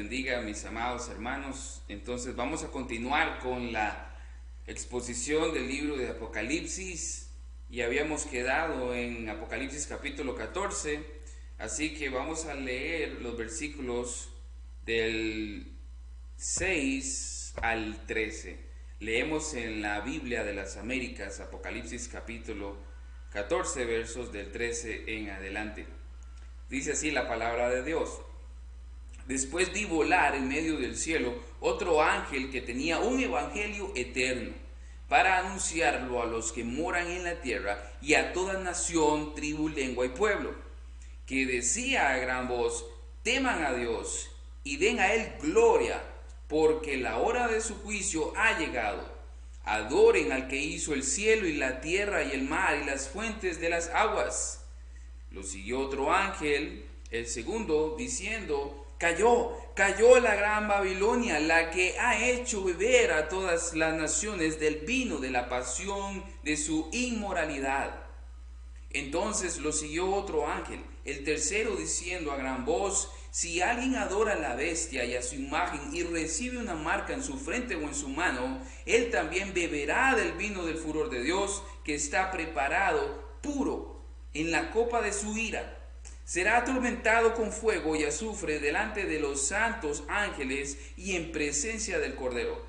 bendiga, mis amados hermanos. Entonces vamos a continuar con la exposición del libro de Apocalipsis y habíamos quedado en Apocalipsis capítulo 14, así que vamos a leer los versículos del 6 al 13. Leemos en la Biblia de las Américas Apocalipsis capítulo 14 versos del 13 en adelante. Dice así la palabra de Dios. Después vi volar en medio del cielo otro ángel que tenía un evangelio eterno para anunciarlo a los que moran en la tierra y a toda nación, tribu, lengua y pueblo, que decía a gran voz: teman a Dios y den a él gloria, porque la hora de su juicio ha llegado. Adoren al que hizo el cielo y la tierra y el mar y las fuentes de las aguas. Lo siguió otro ángel, el segundo, diciendo: Cayó la gran Babilonia, la que ha hecho beber a todas las naciones del vino de la pasión de su inmoralidad. Entonces lo siguió otro ángel, el tercero, diciendo a gran voz: si alguien adora a la bestia y a su imagen y recibe una marca en su frente o en su mano, él también beberá del vino del furor de Dios, que está preparado puro en la copa de su ira. Será atormentado con fuego y azufre delante de los santos ángeles y en presencia del Cordero.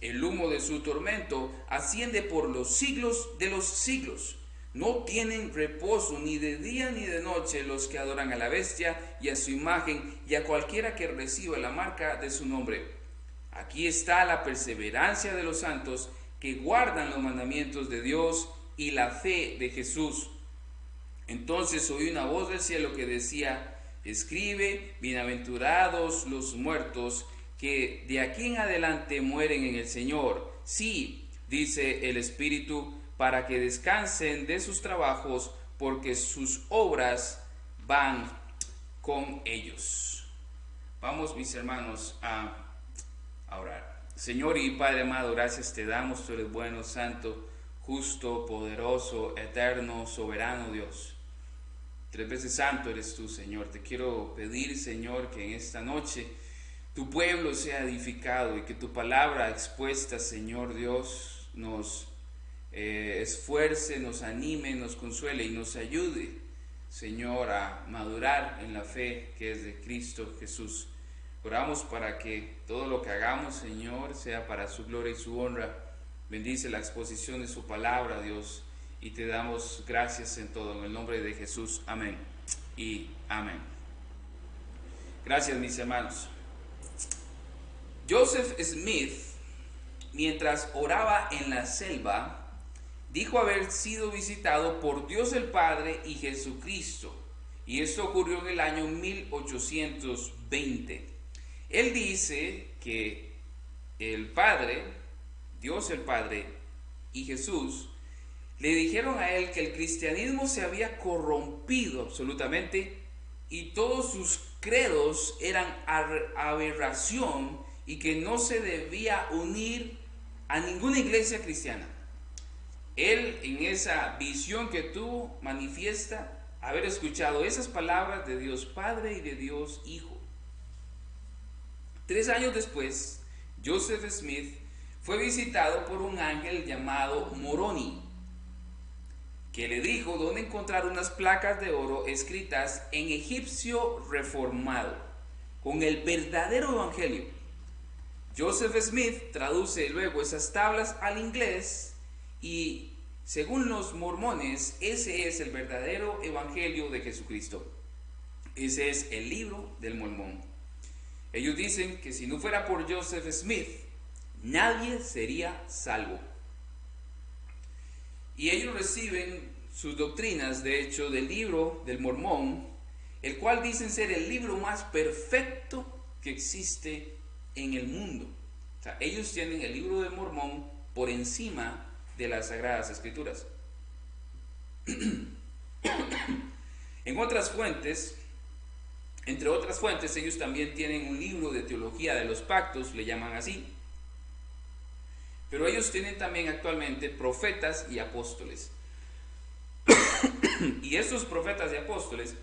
El humo de su tormento asciende por los siglos de los siglos. No tienen reposo ni de día ni de noche los que adoran a la bestia y a su imagen y a cualquiera que reciba la marca de su nombre. Aquí está la perseverancia de los santos que guardan los mandamientos de Dios y la fe de Jesús. Entonces oí una voz del cielo que decía: escribe, bienaventurados los muertos que de aquí en adelante mueren en el Señor. Sí, dice el Espíritu, para que descansen de sus trabajos, porque sus obras van con ellos. Vamos, mis hermanos, a orar. Señor y Padre amado, gracias te damos. Tú eres bueno, santo, justo, poderoso, eterno, soberano Dios. 3 veces santo eres tú, Señor. Te quiero pedir, Señor, que en esta noche tu pueblo sea edificado y que tu palabra expuesta, Señor Dios, nos esfuerce, nos anime, nos consuele y nos ayude, Señor, a madurar en la fe que es de Cristo Jesús. Oramos para que todo lo que hagamos, Señor, sea para su gloria y su honra. Bendice la exposición de su palabra, Dios, y te damos gracias en todo, en el nombre de Jesús. Amén y amén. Gracias, mis hermanos. Joseph Smith, mientras oraba en la selva, dijo haber sido visitado por Dios el Padre y Jesucristo, y esto ocurrió en el año 1820. Él dice que el Padre, Dios el Padre y Jesús le dijeron a él que el cristianismo se había corrompido absolutamente y todos sus credos eran aberración y que no se debía unir a ninguna iglesia cristiana. Él, en esa visión que tuvo, manifiesta haber escuchado esas palabras de Dios Padre y de Dios Hijo. 3 años después, Joseph Smith fue visitado por un ángel llamado Moroni, que le dijo dónde encontrar unas placas de oro escritas en egipcio reformado, con el verdadero evangelio. Joseph Smith traduce luego esas tablas al inglés y, según los mormones, ese es el verdadero evangelio de Jesucristo. Ese es el libro del Mormón. Ellos dicen que si no fuera por Joseph Smith, nadie sería salvo. Y ellos reciben sus doctrinas, de hecho, del libro del Mormón, el cual dicen ser el libro más perfecto que existe en el mundo. O sea, ellos tienen el libro del Mormón por encima de las Sagradas Escrituras. En otras fuentes, entre otras fuentes, ellos también tienen un libro de teología de los pactos, le llaman así. Pero ellos tienen también actualmente profetas y apóstoles. Y esos profetas y apóstoles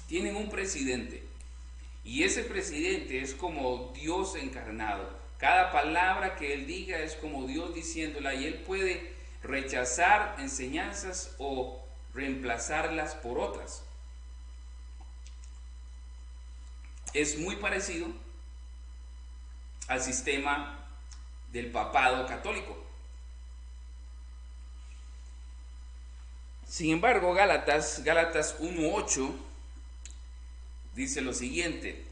tienen un presidente. Y ese presidente es como Dios encarnado. Cada palabra que él diga es como Dios diciéndola, y él puede rechazar enseñanzas o reemplazarlas por otras. Es muy parecido al sistema del papado católico. Sin embargo, Gálatas 1:8 dice lo siguiente: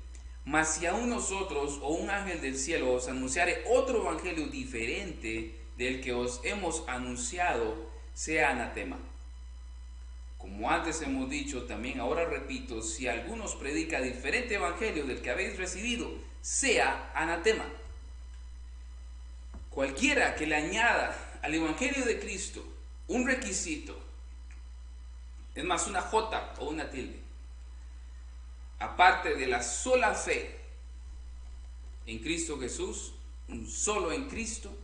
mas si aún nosotros o un ángel del cielo os anunciare otro evangelio diferente del que os hemos anunciado, sea anatema. Como antes hemos dicho, también ahora repito, si alguno os predica diferente evangelio del que habéis recibido, sea anatema. Cualquiera que le añada al evangelio de Cristo un requisito, es más, una J o una tilde, aparte de la sola fe en Cristo Jesús, un solo en Cristo,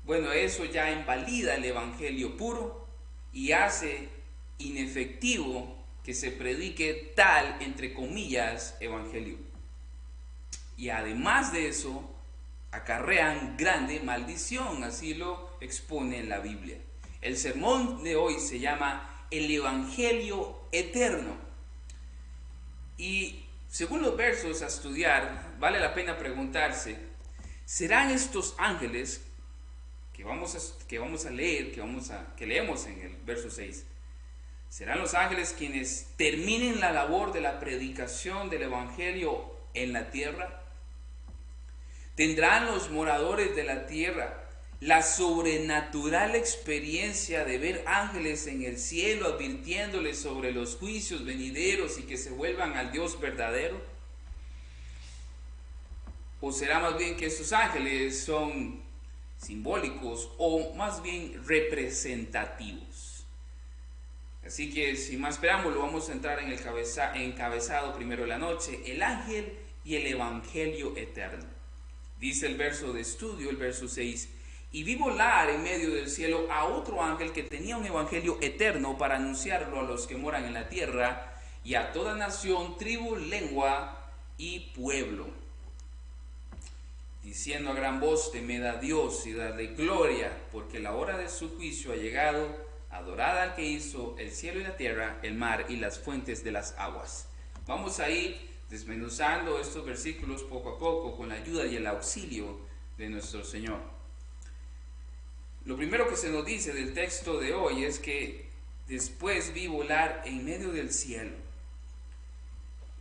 bueno, eso ya invalida el evangelio puro y hace inefectivo que se predique tal, entre comillas, evangelio. Y además de eso, acarrean grande maldición, así lo expone en la Biblia. El sermón de hoy se llama el evangelio eterno. Y según los versos a estudiar, vale la pena preguntarse, ¿serán estos ángeles que vamos a leer, que leemos en el verso 6, serán los ángeles quienes terminen la labor de la predicación del evangelio en la tierra? ¿Tendrán los moradores de la tierra la sobrenatural experiencia de ver ángeles en el cielo advirtiéndoles sobre los juicios venideros y que se vuelvan al Dios verdadero? ¿O será más bien que estos ángeles son simbólicos o más bien representativos? Así que sin más preámbulo, vamos a entrar en el encabezado primero de la noche: el ángel y el evangelio eterno. Dice el verso de estudio, el verso 6: y vi volar en medio del cielo a otro ángel que tenía un evangelio eterno para anunciarlo a los que moran en la tierra y a toda nación, tribu, lengua y pueblo, diciendo a gran voz: temed a Dios y dadle gloria, porque la hora de su juicio ha llegado. Adorad al que hizo el cielo y la tierra, el mar y las fuentes de las aguas. Vamos a ir desmenuzando estos versículos poco a poco con la ayuda y el auxilio de nuestro Señor. Lo primero que se nos dice del texto de hoy es que después vi volar en medio del cielo.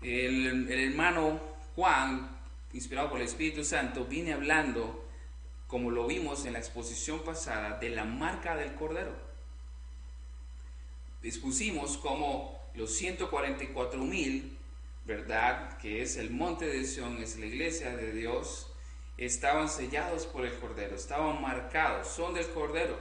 El hermano Juan, inspirado por el Espíritu Santo, viene hablando, como lo vimos en la exposición pasada, de la marca del Cordero. Expusimos como los 144,000, ¿verdad?, que es el monte de Sión, es la iglesia de Dios, estaban sellados por el Cordero, estaban marcados, son del Cordero.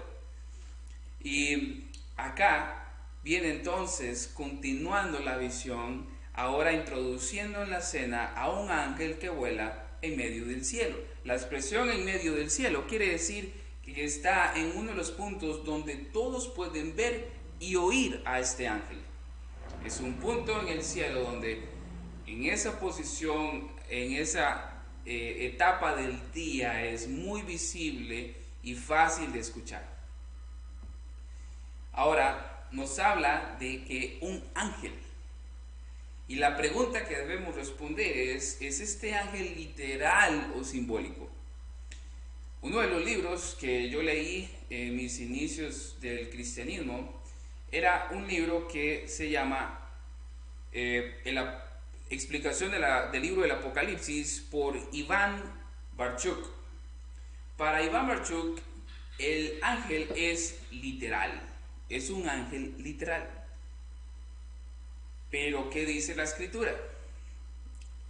Y acá viene entonces, continuando la visión, ahora introduciendo en la escena a un ángel que vuela en medio del cielo. La expresión en medio del cielo quiere decir que está en uno de los puntos donde todos pueden ver y oír a este ángel. Es un punto en el cielo donde en esa posición, en esa etapa del día, es muy visible y fácil de escuchar. Ahora nos habla de que un ángel, y la pregunta que debemos responder ¿es este ángel literal o simbólico? Uno de los libros que yo leí en mis inicios del cristianismo era un libro que se llama la explicación del libro del Apocalipsis por Iván Barchuk. Para Iván Barchuk, el ángel es literal, es un ángel literal. Pero ¿qué dice la Escritura?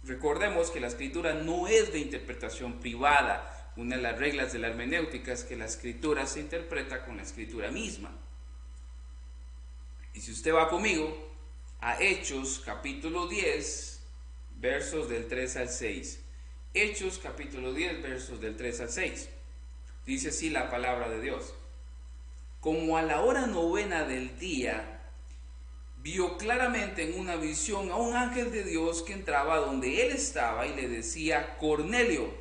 Recordemos que la Escritura no es de interpretación privada. Una de las reglas de la hermenéutica es que la Escritura se interpreta con la Escritura misma. Y si usted va conmigo a Hechos capítulo 10, versos del 3 al 6. Hechos capítulo 10, versos del 3 al 6. Dice así la palabra de Dios: como a la hora novena del día, vio claramente en una visión a un ángel de Dios que entraba donde él estaba y le decía: Cornelio.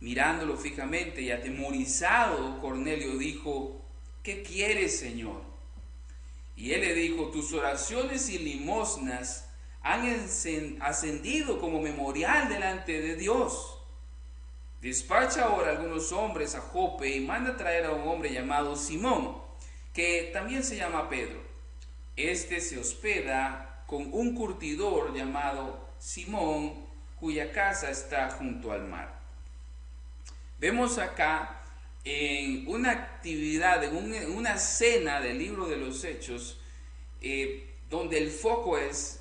Mirándolo fijamente y atemorizado, Cornelio dijo: ¿qué quieres, Señor? Y él le dijo: tus oraciones y limosnas han ascendido como memorial delante de Dios. Despacha ahora algunos hombres a Jope y manda traer a un hombre llamado Simón, que también se llama Pedro. Este se hospeda con un curtidor llamado Simón, cuya casa está junto al mar. Vemos acá en una actividad, en una escena del libro de los Hechos, donde el foco es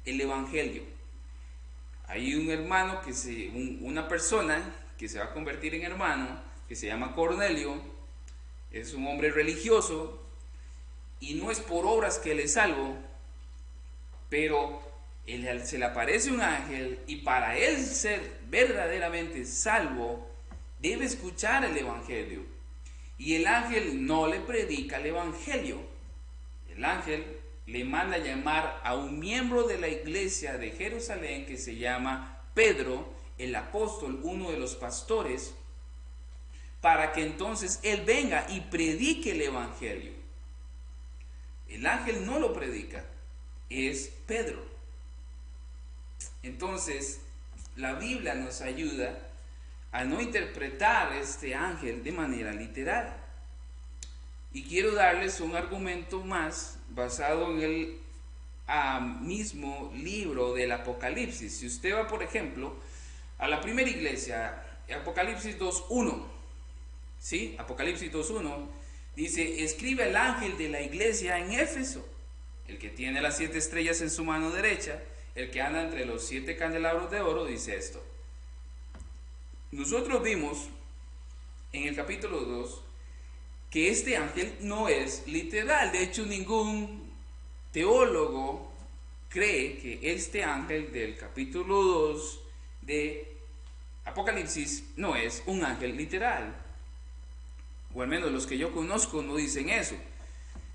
el Evangelio. Hay un hermano, una persona que se va a convertir en hermano, que se llama Cornelio. Es un hombre religioso y no es por obras que él es salvo, pero se le aparece un ángel y para él ser verdaderamente salvo debe escuchar el Evangelio. Y el ángel no le predica el Evangelio. El ángel le manda llamar a un miembro de la iglesia de Jerusalén que se llama Pedro, el apóstol, uno de los pastores, para que entonces él venga y predique el Evangelio. El ángel no lo predica, es Pedro. Entonces, la Biblia nos ayuda a no interpretar este ángel de manera literal. Y quiero darles un argumento más basado en el mismo libro del Apocalipsis. Si usted va, por ejemplo, a la primera iglesia, Apocalipsis 2.1, ¿sí? Apocalipsis 2.1 dice: escribe el ángel de la iglesia en Éfeso, el que tiene las 7 estrellas en su mano derecha, el que anda entre los 7 candelabros de oro, dice esto. Nosotros vimos en el capítulo 2 que este ángel no es literal. De hecho, ningún teólogo cree que este ángel del capítulo 2 de Apocalipsis no es un ángel literal. O al menos los que yo conozco no dicen eso.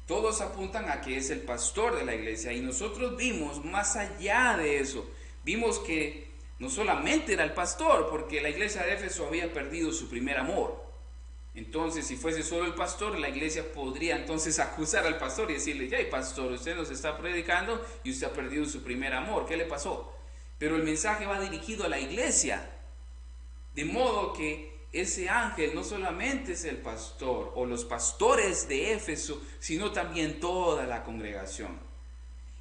Todos apuntan a que es el pastor de la iglesia. Y nosotros vimos más allá de eso. Vimos que no solamente era el pastor, porque la iglesia de Éfeso había perdido su primer amor. Entonces, si fuese solo el pastor, la iglesia podría entonces acusar al pastor y decirle: ya, pastor, usted nos está predicando y usted ha perdido su primer amor, ¿qué le pasó? Pero el mensaje va dirigido a la iglesia, de modo que ese ángel no solamente es el pastor o los pastores de Éfeso, sino también toda la congregación.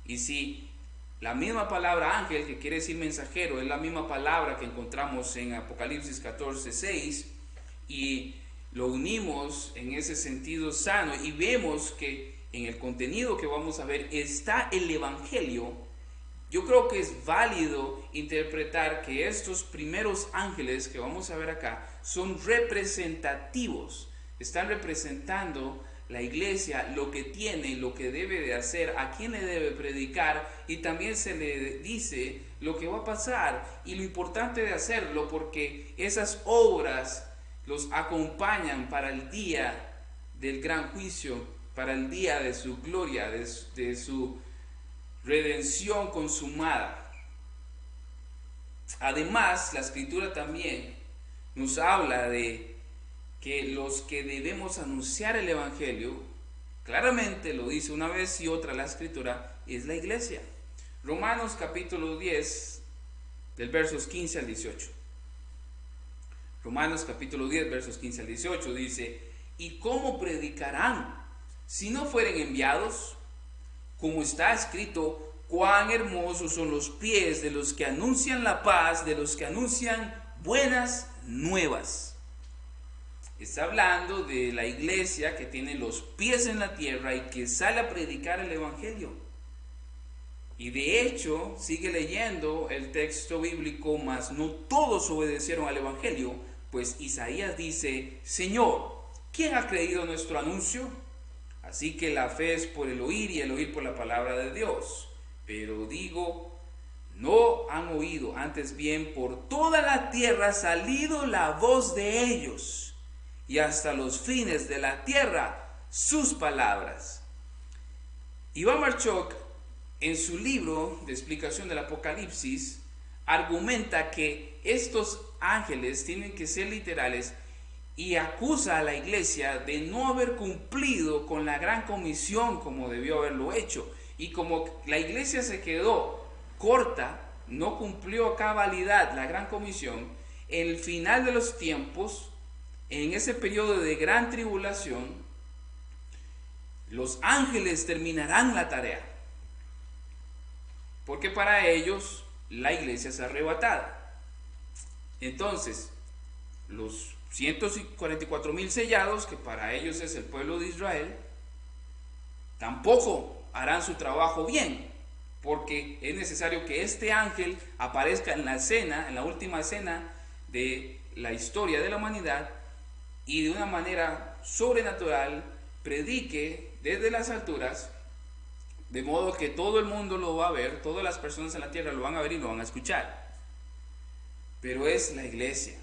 Y si la misma palabra ángel, que quiere decir mensajero, es la misma palabra que encontramos en Apocalipsis 14:6, y lo unimos en ese sentido sano y vemos que en el contenido que vamos a ver está el Evangelio, yo creo que es válido interpretar que estos primeros ángeles que vamos a ver acá son representativos, están representando la iglesia, lo que tiene, lo que debe de hacer, a quién le debe predicar, y también se le dice lo que va a pasar y lo importante de hacerlo, porque esas obras los acompañan para el día del gran juicio, para el día de su gloria, de su redención consumada. Además, la escritura también nos habla de que los que debemos anunciar el Evangelio, claramente lo dice una vez y otra la escritura, es la iglesia. Romanos capítulo 10, del versos 15 al 18. Romanos capítulo 10, versos 15 al 18 dice: ¿y cómo predicarán si no fueren enviados? Como está escrito: cuán hermosos son los pies de los que anuncian la paz, de los que anuncian buenas nuevas. Está hablando de la iglesia que tiene los pies en la tierra y que sale a predicar el Evangelio. Y de hecho, sigue leyendo el texto bíblico: mas no todos obedecieron al Evangelio, pues Isaías dice: Señor, ¿quién ha creído nuestro anuncio? Así que la fe es por el oír y el oír por la palabra de Dios. Pero digo, no han oído, antes bien por toda la tierra ha salido la voz de ellos, y hasta los fines de la tierra sus palabras. Iván Marchuk, en su libro de explicación del Apocalipsis, argumenta que estos ángeles tienen que ser literales y acusa a la iglesia de no haber cumplido con la gran comisión como debió haberlo hecho. Y como la iglesia se quedó corta, no cumplió a cabalidad la gran comisión, en el final de los tiempos, en ese periodo de gran tribulación, los ángeles terminarán la tarea, porque para ellos la iglesia es arrebatada. Entonces, los 144,000 sellados, que para ellos es el pueblo de Israel, tampoco harán su trabajo bien, porque es necesario que este ángel aparezca en la escena, en la última escena de la historia de la humanidad, y de una manera sobrenatural predique desde las alturas, de modo que todo el mundo lo va a ver, todas las personas en la tierra lo van a ver y lo van a escuchar. Pero es la iglesia,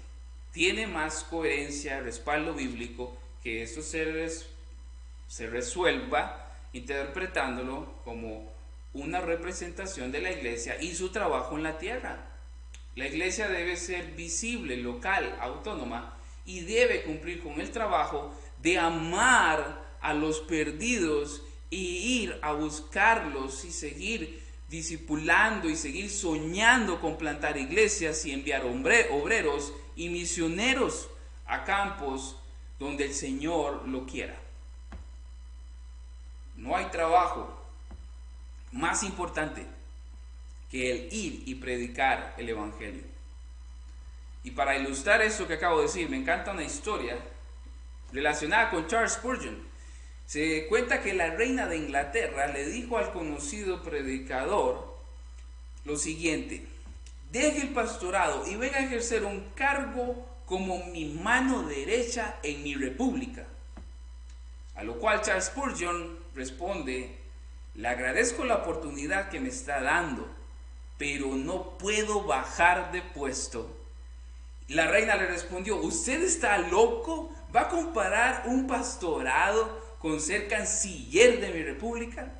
tiene más coherencia, respaldo bíblico, que eso se resuelva interpretándolo como una representación de la iglesia y su trabajo en la tierra. La iglesia debe ser visible, local, autónoma, y debe cumplir con el trabajo de amar a los perdidos y ir a buscarlos y seguir discipulando y seguir soñando con plantar iglesias y enviar obreros y misioneros a campos donde el Señor lo quiera. No hay trabajo más importante que el ir y predicar el evangelio. Y para ilustrar esto que acabo de decir, me encanta una historia relacionada con Charles Spurgeon. Se cuenta que la reina de Inglaterra le dijo al conocido predicador lo siguiente: deje el pastorado y venga a ejercer un cargo como mi mano derecha en mi república. A lo cual Charles Spurgeon responde: le agradezco la oportunidad que me está dando, pero no puedo bajar de puesto. La reina le respondió: ¿usted está loco? ¿Va a comparar un pastorado con ser canciller de mi república?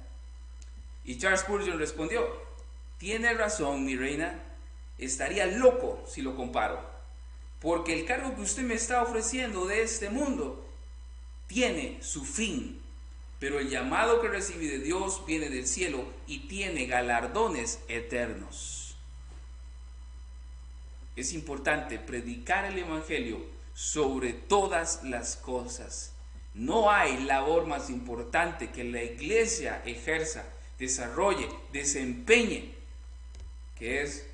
Y Charles Spurgeon respondió: tiene razón, mi reina, estaría loco si lo comparo, porque el cargo que usted me está ofreciendo de este mundo tiene su fin, pero el llamado que recibí de Dios viene del cielo y tiene galardones eternos. Es importante predicar el evangelio sobre todas las cosas. No hay labor más importante que la iglesia ejerza, desarrolle, desempeñe, que es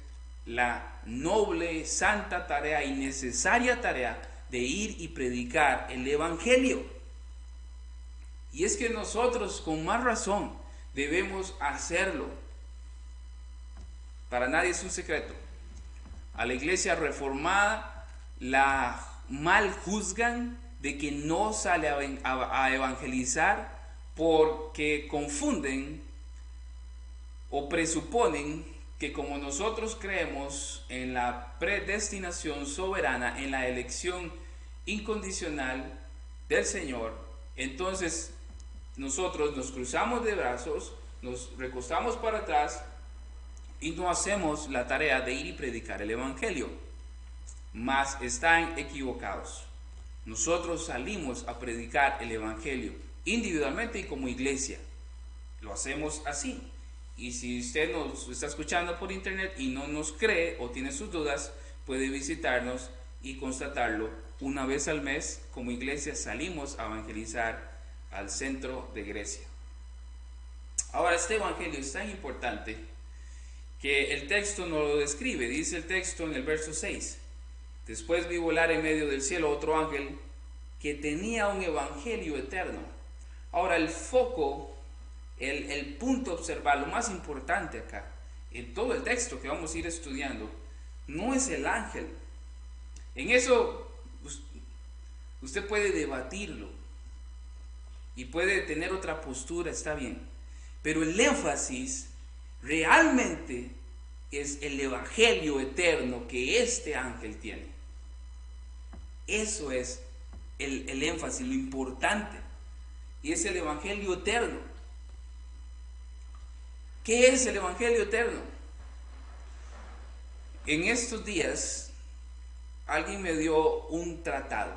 la noble, santa tarea y necesaria tarea de ir y predicar el evangelio. Y es que nosotros con más razón debemos hacerlo. Para nadie es un secreto. A la iglesia reformada la mal juzgan de que no sale a evangelizar porque confunden o presuponen que como nosotros creemos en la predestinación soberana, en la elección incondicional del Señor, entonces nosotros nos cruzamos de brazos, nos recostamos para atrás y no hacemos la tarea de ir y predicar el evangelio. Mas están equivocados. Nosotros salimos a predicar el evangelio individualmente y como iglesia. Lo hacemos así. Y si usted nos está escuchando por internet y no nos cree o tiene sus dudas, puede visitarnos y constatarlo. Una vez al mes, como iglesia, salimos a evangelizar al centro de Grecia. Ahora, este evangelio es tan importante que el texto nos lo describe. Dice el texto en el verso 6: después vi volar en medio del cielo otro ángel que tenía un evangelio eterno. Ahora, el foco, el punto a observar, lo más importante acá, en todo el texto que vamos a ir estudiando, no es el ángel. En eso usted puede debatirlo y puede tener otra postura, está bien, pero el énfasis realmente es el evangelio eterno que este ángel tiene. Eso es el énfasis, lo importante, y es el evangelio eterno. ¿Qué es el Evangelio eterno? En estos días alguien me dio un tratado,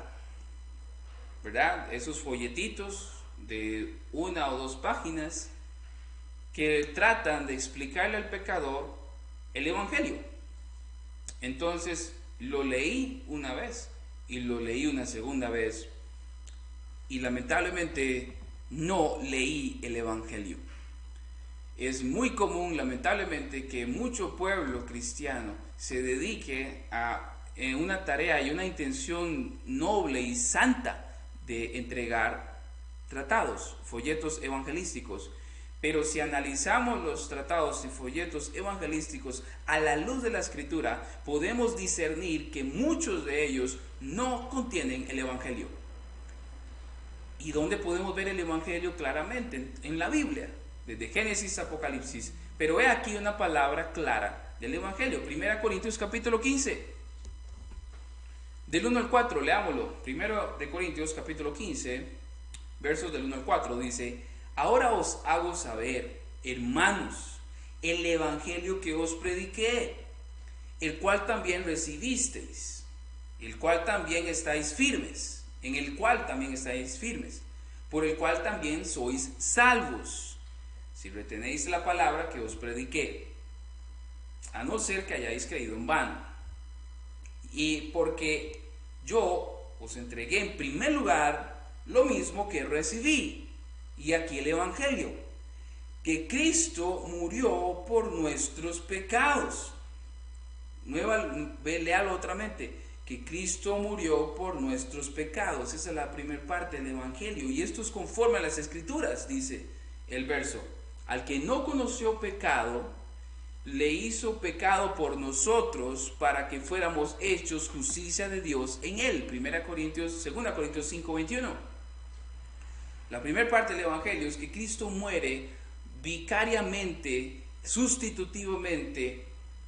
¿verdad? Esos folletitos de 1 o 2 páginas que tratan de explicarle al pecador el Evangelio. Entonces lo leí una vez y lo leí una segunda vez y lamentablemente no leí el Evangelio. Es muy común, lamentablemente, que mucho pueblo cristiano se dedique a una tarea y una intención noble y santa de entregar tratados, folletos evangelísticos. Pero si analizamos los tratados y folletos evangelísticos a la luz de la Escritura, podemos discernir que muchos de ellos no contienen el Evangelio. ¿Y dónde podemos ver el Evangelio claramente? En la Biblia, desde Génesis a Apocalipsis. Pero he aquí una palabra clara del Evangelio. 1 Corintios capítulo 15. Del 1 al 4, leámoslo. 1 Corintios capítulo 15, versos del 1 al 4, dice: ahora os hago saber, hermanos, el Evangelio que os prediqué, el cual también recibisteis, el cual también estáis firmes, en el cual también estáis firmes, por el cual también sois salvos, si retenéis la palabra que os prediqué, a no ser que hayáis creído en vano. Y porque yo os entregué en primer lugar lo mismo que recibí, y aquí el Evangelio, que Cristo murió por nuestros pecados. Léalo otra mente. Que Cristo murió por nuestros pecados. Esa es la primera parte del Evangelio. Y esto es conforme a las Escrituras, dice el verso. Al que no conoció pecado, le hizo pecado por nosotros para que fuéramos hechos justicia de Dios en él. 2 Corintios 5:21. La primera parte del Evangelio es que Cristo muere vicariamente, sustitutivamente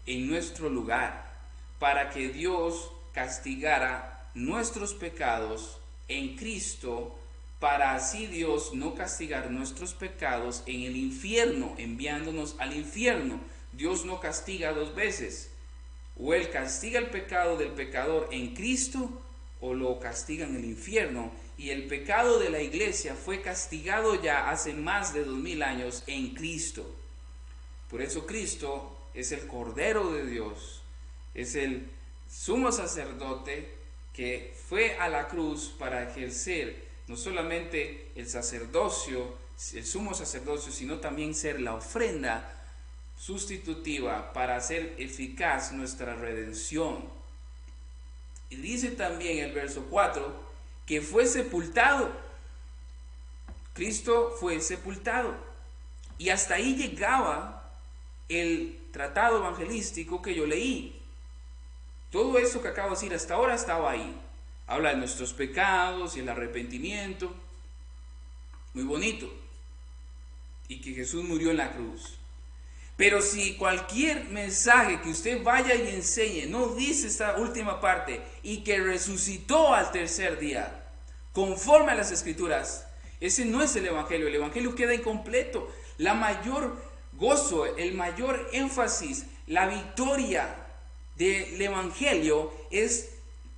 en nuestro lugar, para que Dios castigara nuestros pecados en Cristo, para así Dios no castigar nuestros pecados en el infierno, enviándonos al infierno. Dios no castiga 2 veces. O Él castiga el pecado del pecador en Cristo, o lo castiga en el infierno. Y el pecado de la iglesia fue castigado ya hace más de 2000 años en Cristo. Por eso Cristo es el Cordero de Dios, es el sumo sacerdote que fue a la cruz para ejercer no solamente el sacerdocio, el sumo sacerdocio, sino también ser la ofrenda sustitutiva para hacer eficaz nuestra redención. Y dice también el verso 4 que fue sepultado. Cristo fue sepultado. Y hasta ahí llegaba el tratado evangelístico que yo leí. Todo eso que acabo de decir hasta ahora estaba ahí. Habla de nuestros pecados y el arrepentimiento. Muy bonito. Y que Jesús murió en la cruz. Pero si cualquier mensaje que usted vaya y enseñe no dice esta última parte, y que resucitó al tercer día, conforme a las Escrituras, ese no es el Evangelio. El Evangelio queda incompleto. La mayor gozo, el mayor énfasis, la victoria del Evangelio es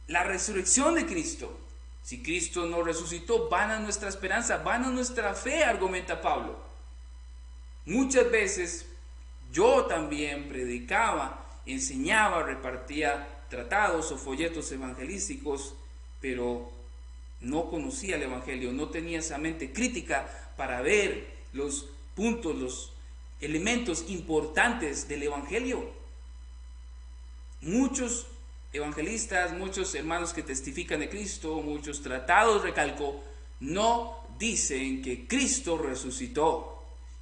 la resurrección de Cristo. Si Cristo no resucitó, vana nuestra esperanza, vana nuestra fe, argumenta Pablo. Muchas veces yo también predicaba, enseñaba, repartía tratados o folletos evangelísticos, pero no conocía el Evangelio, no tenía esa mente crítica para ver los puntos, los elementos importantes del Evangelio. Muchos evangelistas, muchos hermanos que testifican de Cristo, muchos tratados, recalco, no dicen que Cristo resucitó.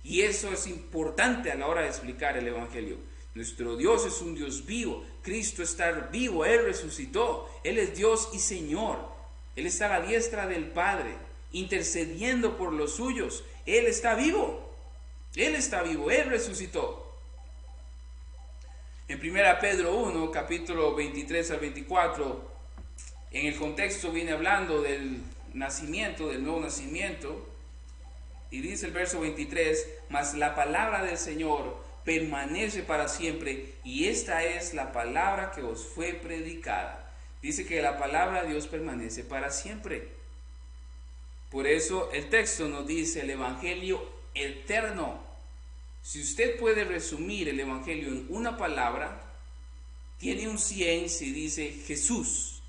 Y eso es importante a la hora de explicar el Evangelio. Nuestro Dios es un Dios vivo. Cristo está vivo, Él resucitó. Él es Dios y Señor. Él está a la diestra del Padre, intercediendo por los suyos. Él está vivo. Él está vivo, Él resucitó. En 1 Pedro 1, capítulo 23 al 24, en el contexto viene hablando del nacimiento, del nuevo nacimiento. Y dice el verso 23, mas la palabra del Señor permanece para siempre, y esta es la palabra que os fue predicada. Dice que la palabra de Dios permanece para siempre. Por eso el texto nos dice el evangelio eterno. Si usted puede resumir el evangelio en una palabra, tiene un 100 si dice Jesús.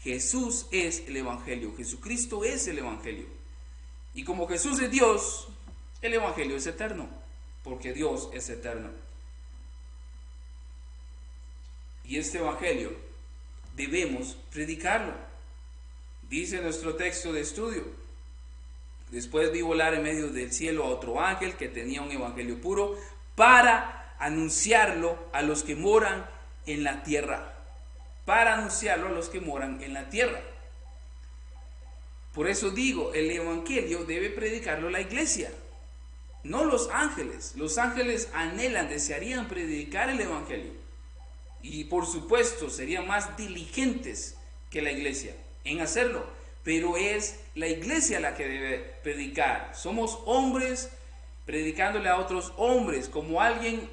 Jesús es el evangelio, Jesucristo es el evangelio. Y como Jesús es Dios, el evangelio es eterno, porque Dios es eterno. Y este evangelio debemos predicarlo. Dice nuestro texto de estudio: después vi volar en medio del cielo a otro ángel que tenía un evangelio puro para anunciarlo a los que moran en la tierra. Para anunciarlo a los que moran en la tierra. Por eso digo, el evangelio debe predicarlo la iglesia, no los ángeles. Los ángeles anhelan, desearían predicar el evangelio. Y por supuesto serían más diligentes que la iglesia en hacerlo. Pero es la iglesia la que debe predicar. Somos hombres predicándole a otros hombres. Como alguien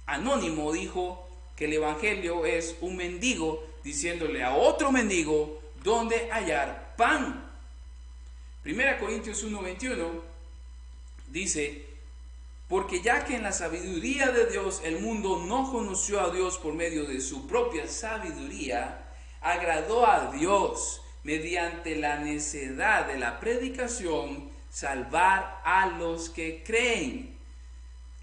anónimo dijo que el evangelio es un mendigo diciéndole a otro mendigo dónde hallar pan. 1 Corintios 1:21 dice: porque ya que en la sabiduría de Dios el mundo no conoció a Dios por medio de su propia sabiduría, agradó a Dios mediante la necedad de la predicación salvar a los que creen.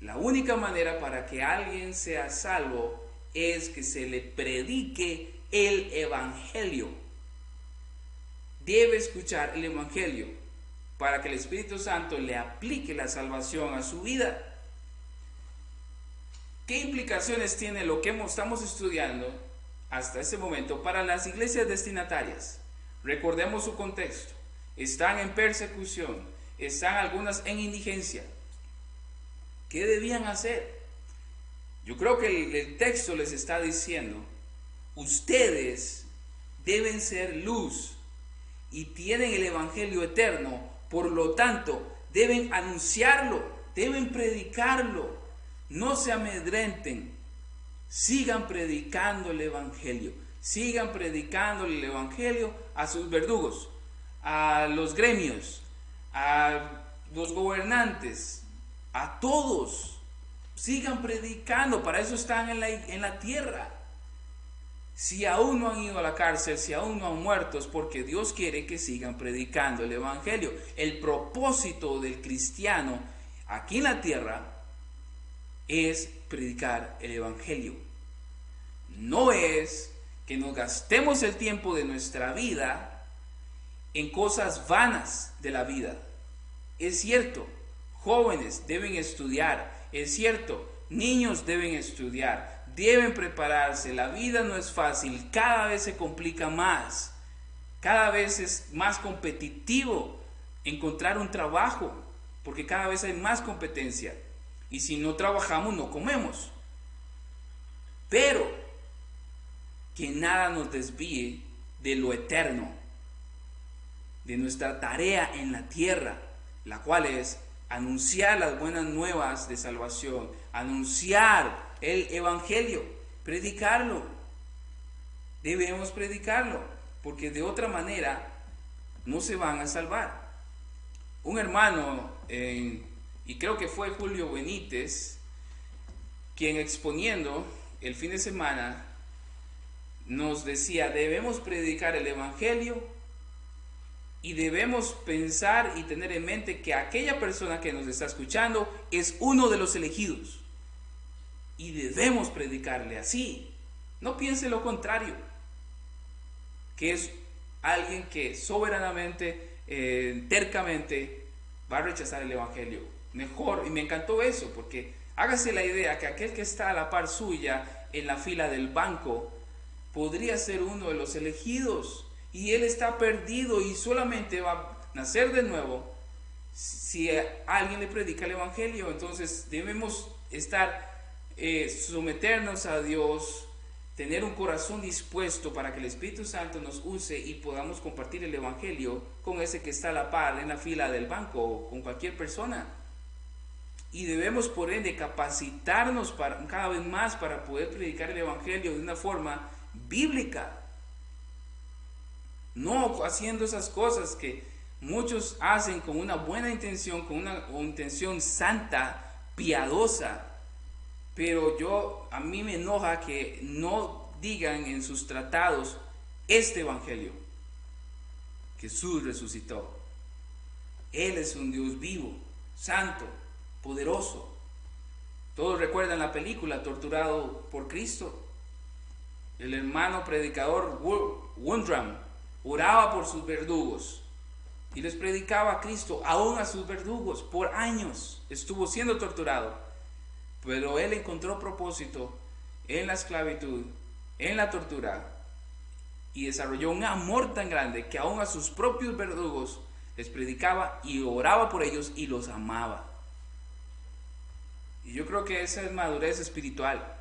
La única manera para que alguien sea salvo es que se le predique el evangelio. Debe escuchar el evangelio para que el Espíritu Santo le aplique la salvación a su vida. ¿Qué implicaciones tiene lo que estamos estudiando hasta este momento para las iglesias destinatarias? Recordemos su contexto. Están en persecución, están algunas en indigencia. ¿Qué debían hacer? Yo creo que el texto les está diciendo: ustedes deben ser luz y tienen el evangelio eterno, por lo tanto deben anunciarlo, deben predicarlo. No se amedrenten, sigan predicando el evangelio, sigan predicando el evangelio a sus verdugos, a los gremios, a los gobernantes, a todos. Sigan predicando, para eso están en la tierra. Si aún no han ido a la cárcel, si aún no han muerto, es porque Dios quiere que sigan predicando el evangelio. El propósito del cristiano aquí en la tierra es predicar el evangelio. No es que nos gastemos el tiempo de nuestra vida en cosas vanas de la vida. Es cierto, jóvenes deben estudiar. Es cierto, niños deben estudiar, deben prepararse. La vida no es fácil, cada vez se complica más, cada vez es más competitivo encontrar un trabajo, porque cada vez hay más competencia. Y si no trabajamos, no comemos. Pero que nada nos desvíe de lo eterno, de nuestra tarea en la tierra, la cual es anunciar las buenas nuevas de salvación, anunciar el evangelio, predicarlo. Debemos predicarlo, porque de otra manera no se van a salvar. Un hermano, y creo que fue Julio Benítez, quien exponiendo el fin de semana nos decía: debemos predicar el evangelio y debemos pensar y tener en mente que aquella persona que nos está escuchando es uno de los elegidos. Y debemos predicarle así. No piense lo contrario, que es alguien que soberanamente, tercamente va a rechazar el evangelio. Mejor, y me encantó eso, porque hágase la idea que aquel que está a la par suya en la fila del banco podría ser uno de los elegidos. Y él está perdido y solamente va a nacer de nuevo si alguien le predica el evangelio. Entonces debemos someternos a Dios, tener un corazón dispuesto para que el Espíritu Santo nos use y podamos compartir el Evangelio con ese que está a la par en la fila del banco o con cualquier persona. Y debemos por ende capacitarnos cada vez más para poder predicar el Evangelio de una forma bíblica. No haciendo esas cosas que muchos hacen con una buena intención, con una intención santa, piadosa. Pero a mí me enoja que no digan en sus tratados este Evangelio. Jesús resucitó. Él es un Dios vivo, santo, poderoso. Todos recuerdan la película Torturado por Cristo. El hermano predicador Wundram oraba por sus verdugos y les predicaba a Cristo, aún a sus verdugos. Por años estuvo siendo torturado, pero él encontró propósito en la esclavitud, en la tortura, y desarrolló un amor tan grande que aún a sus propios verdugos les predicaba y oraba por ellos y los amaba. Y yo creo que esa es madurez espiritual.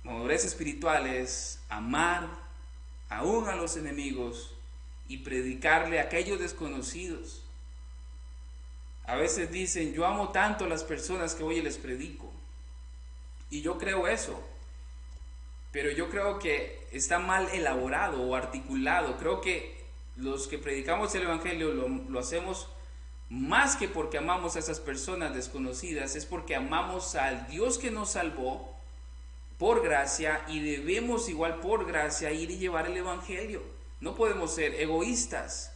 Madurez espiritual es amar aún a los enemigos y predicarle a aquellos desconocidos. A veces dicen, yo amo tanto a las personas que hoy les predico. Y yo creo eso. Pero yo creo que está mal elaborado o articulado. Creo que los que predicamos el Evangelio lo hacemos más que porque amamos a esas personas desconocidas. Es porque amamos al Dios que nos salvó por gracia, y debemos igual por gracia ir y llevar el Evangelio. No podemos ser egoístas.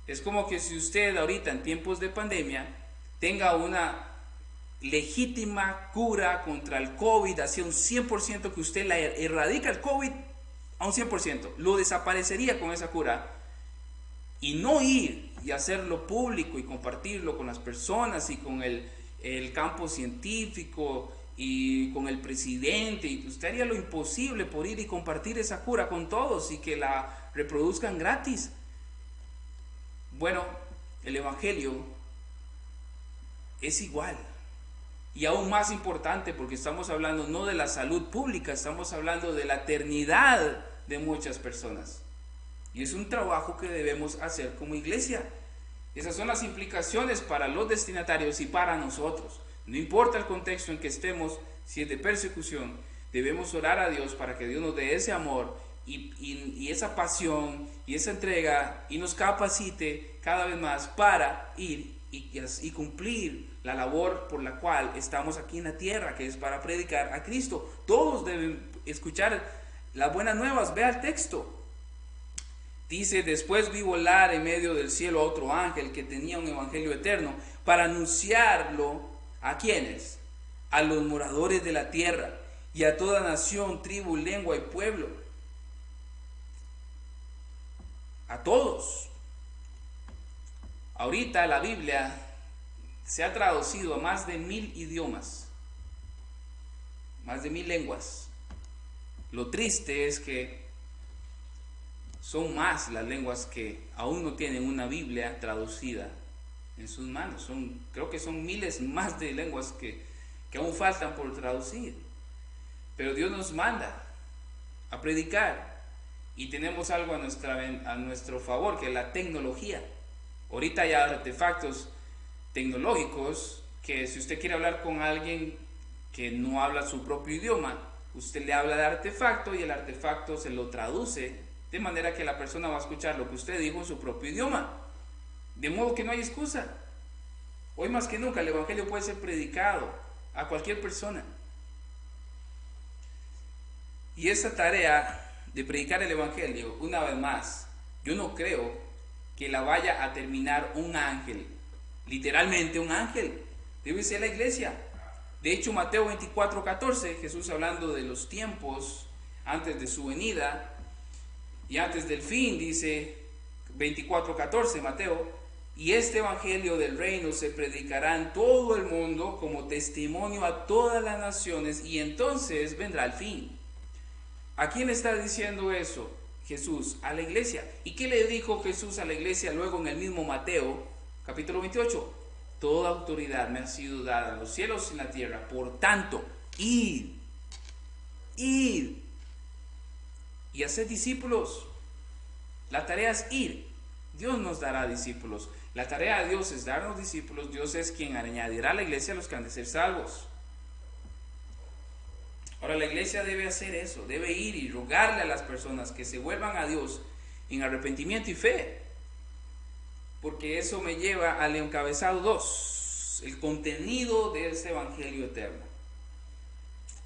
Es como que si usted ahorita en tiempos de pandemia tenga una legítima cura contra el COVID, hacia un 100%, que usted la erradica el COVID a un 100%, lo desaparecería con esa cura, y no ir y hacerlo público y compartirlo con las personas y con el campo científico y con el presidente, y usted haría lo imposible por ir y compartir esa cura con todos y que la reproduzcan gratis. Bueno, el Evangelio es igual y aún más importante, porque estamos hablando no de la salud pública, estamos hablando de la eternidad de muchas personas, y es un trabajo que debemos hacer como iglesia. Esas son las implicaciones para los destinatarios y para nosotros. No importa el contexto en que estemos, si es de persecución, debemos orar a Dios para que Dios nos dé ese amor y esa pasión y esa entrega, y nos capacite cada vez más para ir y cumplir la labor por la cual estamos aquí en la tierra, que es para predicar a Cristo. Todos deben escuchar las buenas nuevas. Vea el texto. Dice, después vi volar en medio del cielo a otro ángel que tenía un evangelio eterno para anunciarlo. ¿A quiénes? A los moradores de la tierra y a toda nación, tribu, lengua y pueblo. A todos. Ahorita la Biblia se ha traducido a más de 1000 idiomas, más de 1000 lenguas. Lo triste es que son más las lenguas que aún no tienen una Biblia traducida en sus manos. Creo que son miles más de lenguas que aún faltan por traducir. Pero Dios nos manda a predicar, y tenemos algo a nuestro favor, que es la tecnología. Ahorita hay artefactos tecnológicos que, si usted quiere hablar con alguien que no habla su propio idioma, usted le habla de artefacto y el artefacto se lo traduce de manera que la persona va a escuchar lo que usted dijo en su propio idioma. De modo que no hay excusa. Hoy más que nunca el Evangelio puede ser predicado a cualquier persona. Y esa tarea de predicar el Evangelio, una vez más, yo no creo que la vaya a terminar un ángel. Literalmente un ángel. Debe ser la iglesia. De hecho, Mateo 24:14, Jesús hablando de los tiempos antes de su venida y antes del fin, dice 24:14 Mateo: y este evangelio del reino se predicará en todo el mundo como testimonio a todas las naciones, y entonces vendrá el fin. ¿A quién está diciendo eso Jesús? A la iglesia. ¿Y qué le dijo Jesús a la iglesia luego en el mismo Mateo capítulo 28? Toda autoridad me ha sido dada en los cielos y en la tierra, por tanto, id Ir y hacer discípulos. La tarea es ir. Dios nos dará discípulos. La tarea de Dios es darnos discípulos. Dios es quien añadirá a la iglesia a los que han de ser salvos. Ahora la iglesia debe hacer eso, debe ir y rogarle a las personas que se vuelvan a Dios en arrepentimiento y fe. Porque eso me lleva al encabezado 2, el contenido de ese evangelio eterno.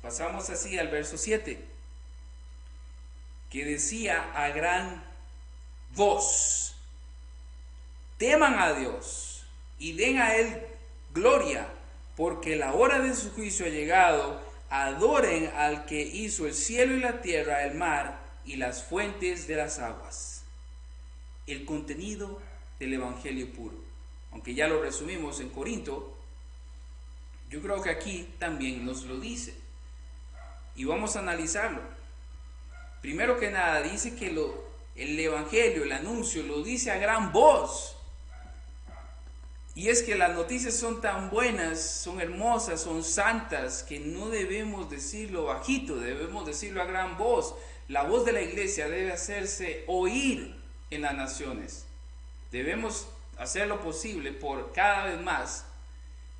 Pasamos así al verso 7, que decía a gran voz: teman a Dios y den a Él gloria, porque la hora de su juicio ha llegado. Adoren al que hizo el cielo y la tierra, el mar y las fuentes de las aguas. El contenido del evangelio puro. Aunque ya lo resumimos en Corinto, yo creo que aquí también nos lo dice. Y vamos a analizarlo. Primero que nada, dice que el evangelio, el anuncio, lo dice a gran voz. Y es que las noticias son tan buenas, son hermosas, son santas, que no debemos decirlo bajito, debemos decirlo a gran voz. La voz de la iglesia debe hacerse oír en las naciones. Debemos hacer lo posible por cada vez más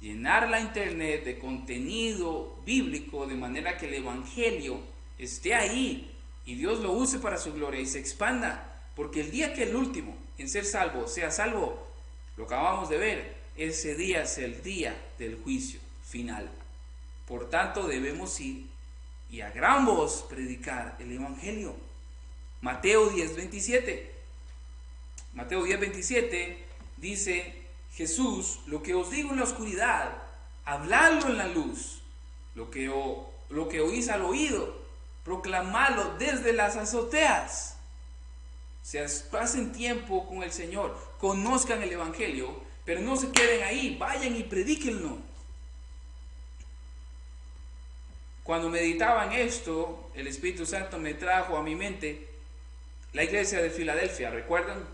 llenar la internet de contenido bíblico, de manera que el evangelio esté ahí y Dios lo use para su gloria y se expanda. Porque el día que el último en ser salvo sea salvo, lo acabamos de ver, ese día es el día del juicio final. Por tanto, debemos ir y a gran voz predicar el evangelio. Mateo 10:27. Mateo 10:27 dice Jesús: lo que os digo en la oscuridad, habladlo en la luz. Lo que oís al oído, proclamadlo desde las azoteas. O sea, pasen tiempo con el Señor, conozcan el evangelio, pero no se queden ahí, vayan y predíquenlo. Cuando meditaba en esto, el Espíritu Santo me trajo a mi mente la iglesia de Filadelfia. ¿Recuerdan?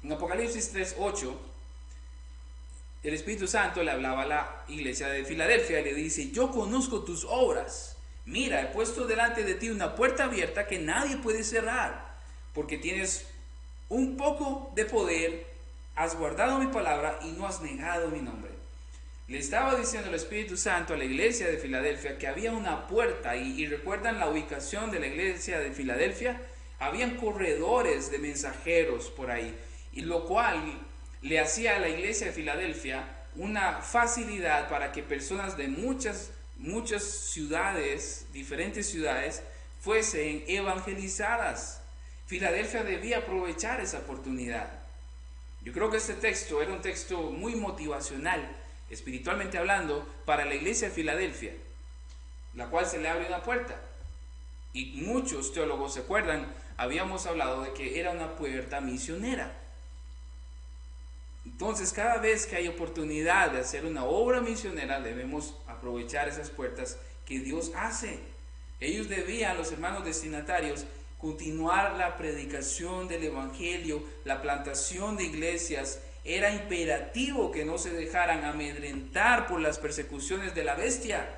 En Apocalipsis 3:8, el Espíritu Santo le hablaba a la iglesia de Filadelfia y le dice: yo conozco tus obras. Mira, he puesto delante de ti una puerta abierta que nadie puede cerrar. Porque tienes un poco de poder, has guardado mi palabra y no has negado mi nombre. Le estaba diciendo el Espíritu Santo a la iglesia de Filadelfia que había una puerta, y recuerdan la ubicación de la iglesia de Filadelfia. Habían corredores de mensajeros por ahí, y lo cual le hacía a la iglesia de Filadelfia una facilidad para que personas de muchas ciudades, diferentes ciudades, fuesen evangelizadas. Filadelfia debía aprovechar esa oportunidad. Yo creo que este texto era un texto muy motivacional, espiritualmente hablando, para la iglesia de Filadelfia, la cual se le abre una puerta. Y muchos teólogos se acuerdan, habíamos hablado de que era una puerta misionera. Entonces, cada vez que hay oportunidad de hacer una obra misionera, debemos aprovechar esas puertas que Dios hace. Ellos debían, los hermanos destinatarios, continuar la predicación del evangelio, la plantación de iglesias. Era imperativo que no se dejaran amedrentar por las persecuciones de la bestia.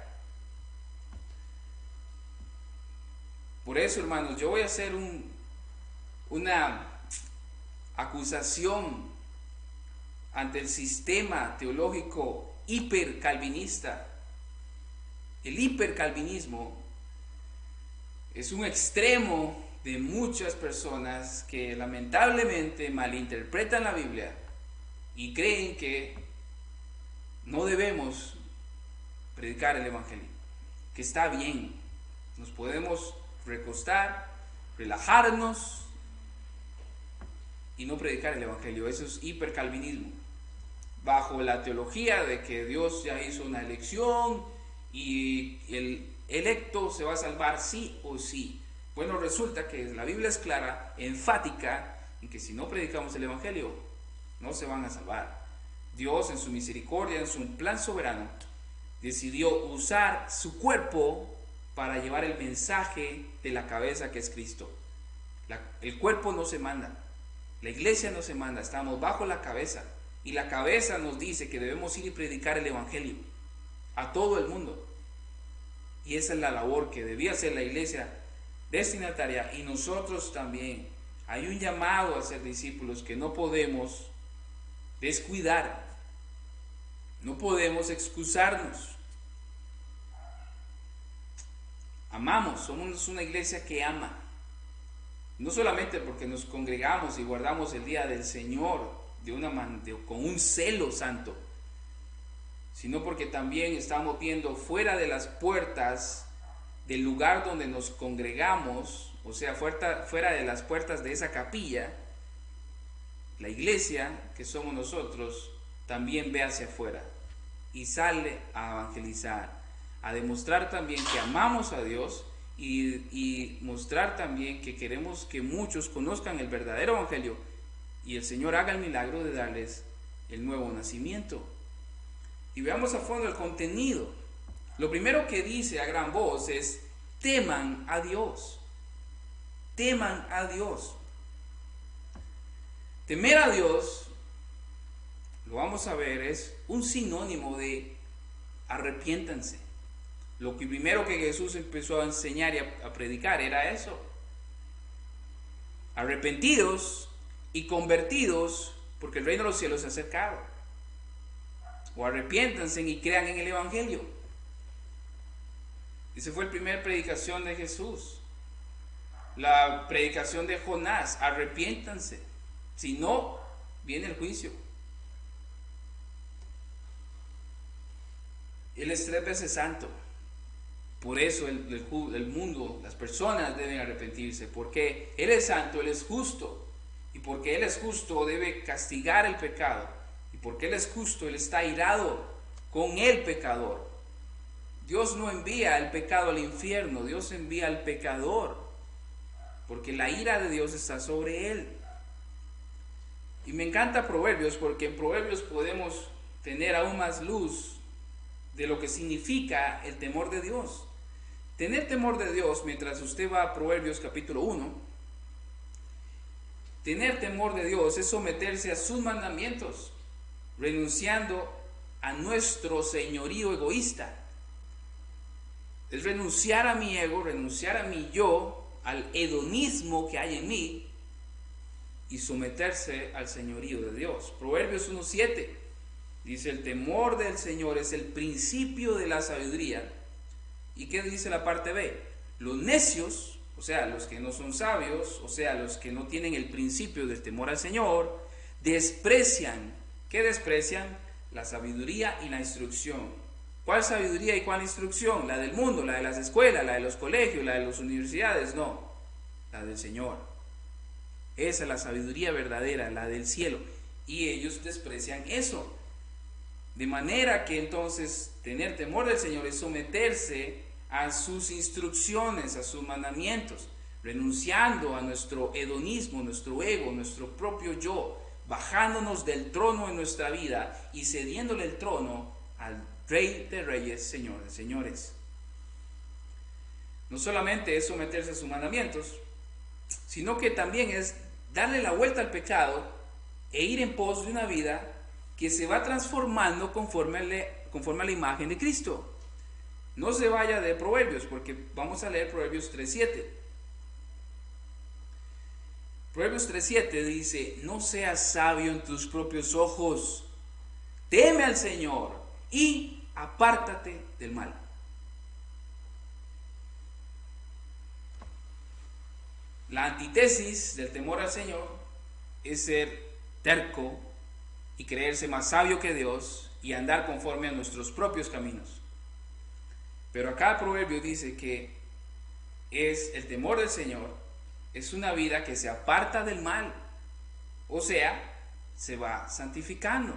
Por eso, hermanos, yo voy a hacer una acusación ante el sistema teológico hipercalvinista. El hipercalvinismo es un extremo de muchas personas que lamentablemente malinterpretan la Biblia y creen que no debemos predicar el evangelio, que está bien, nos podemos recostar, relajarnos y no predicar el evangelio. Eso es hipercalvinismo, bajo la teología de que Dios ya hizo una elección y el electo se va a salvar sí o sí. Bueno, resulta que la Biblia es clara, enfática, en que si no predicamos el evangelio, no se van a salvar. Dios, en su misericordia, en su plan soberano, decidió usar su cuerpo para llevar el mensaje de la cabeza, que es Cristo. El cuerpo no se manda, la iglesia no se manda, estamos bajo la cabeza, y la cabeza nos dice que debemos ir y predicar el evangelio a todo el mundo. Y esa es la labor que debía hacer la iglesia destinataria y nosotros también. Hay un llamado a ser discípulos que no podemos descuidar, no podemos excusarnos. Amamos, somos una iglesia que ama. No solamente porque nos congregamos y guardamos el día del Señor con un celo santo, sino porque también estamos viendo fuera de las puertas del lugar donde nos congregamos, o sea, fuera de las puertas de esa capilla, la iglesia que somos nosotros también ve hacia afuera y sale a evangelizar, a demostrar también que amamos a Dios y mostrar también que queremos que muchos conozcan el verdadero evangelio y el Señor haga el milagro de darles el nuevo nacimiento. Y veamos a fondo el contenido. Lo primero que dice a gran voz es: teman a Dios. Teman a Dios. Temer a Dios, lo vamos a ver, es un sinónimo de arrepiéntanse. Lo que primero que Jesús empezó a enseñar y a predicar era eso. Arrepentidos y convertidos, porque el reino de los cielos se ha acercado. O arrepiéntanse y crean en el Evangelio. Esa fue la primera predicación de Jesús. La predicación de Jonás: arrepiéntanse, si no, viene el juicio. Él es 3 veces santo. Por eso el mundo, las personas deben arrepentirse, porque Él es santo, Él es justo. Y porque Él es justo, debe castigar el pecado. Y porque Él es justo, Él está airado con el pecador. Dios no envía el pecado al infierno, Dios envía al pecador, porque la ira de Dios está sobre él. Y me encanta Proverbios, porque en Proverbios podemos tener aún más luz de lo que significa el temor de Dios. Tener temor de Dios, mientras usted va a Proverbios capítulo 1, tener temor de Dios es someterse a sus mandamientos, renunciando a nuestro señorío egoísta. Es renunciar a mi ego, renunciar a mi yo, al hedonismo que hay en mí y someterse al señorío de Dios. Proverbios 1:7 dice: el temor del Señor es el principio de la sabiduría. ¿Y qué dice la parte B? Los necios, o sea, los que no son sabios, o sea, los que no tienen el principio del temor al Señor, desprecian. ¿Qué desprecian? La sabiduría y la instrucción. ¿Cuál sabiduría y cuál instrucción? ¿La del mundo, la de las escuelas, la de los colegios, la de las universidades? No, la del Señor. Esa es la sabiduría verdadera, la del cielo. Y ellos desprecian eso. De manera que entonces tener temor del Señor es someterse a sus instrucciones, a sus mandamientos, renunciando a nuestro hedonismo, nuestro ego, nuestro propio yo, bajándonos del trono en nuestra vida y cediéndole el trono al Rey de Reyes, Señor de Señores. No solamente es someterse a sus mandamientos, sino que también es darle la vuelta al pecado e ir en pos de una vida que se va transformando conforme a la imagen de Cristo. No se vaya de Proverbios, porque vamos a leer Proverbios 3:7. Proverbios 3:7 dice: no seas sabio en tus propios ojos, teme al Señor y apártate del mal. La antítesis del temor al Señor es ser terco y creerse más sabio que Dios y andar conforme a nuestros propios caminos. Pero acá el proverbio dice que es el temor del Señor, es una vida que se aparta del mal, o sea, se va santificando,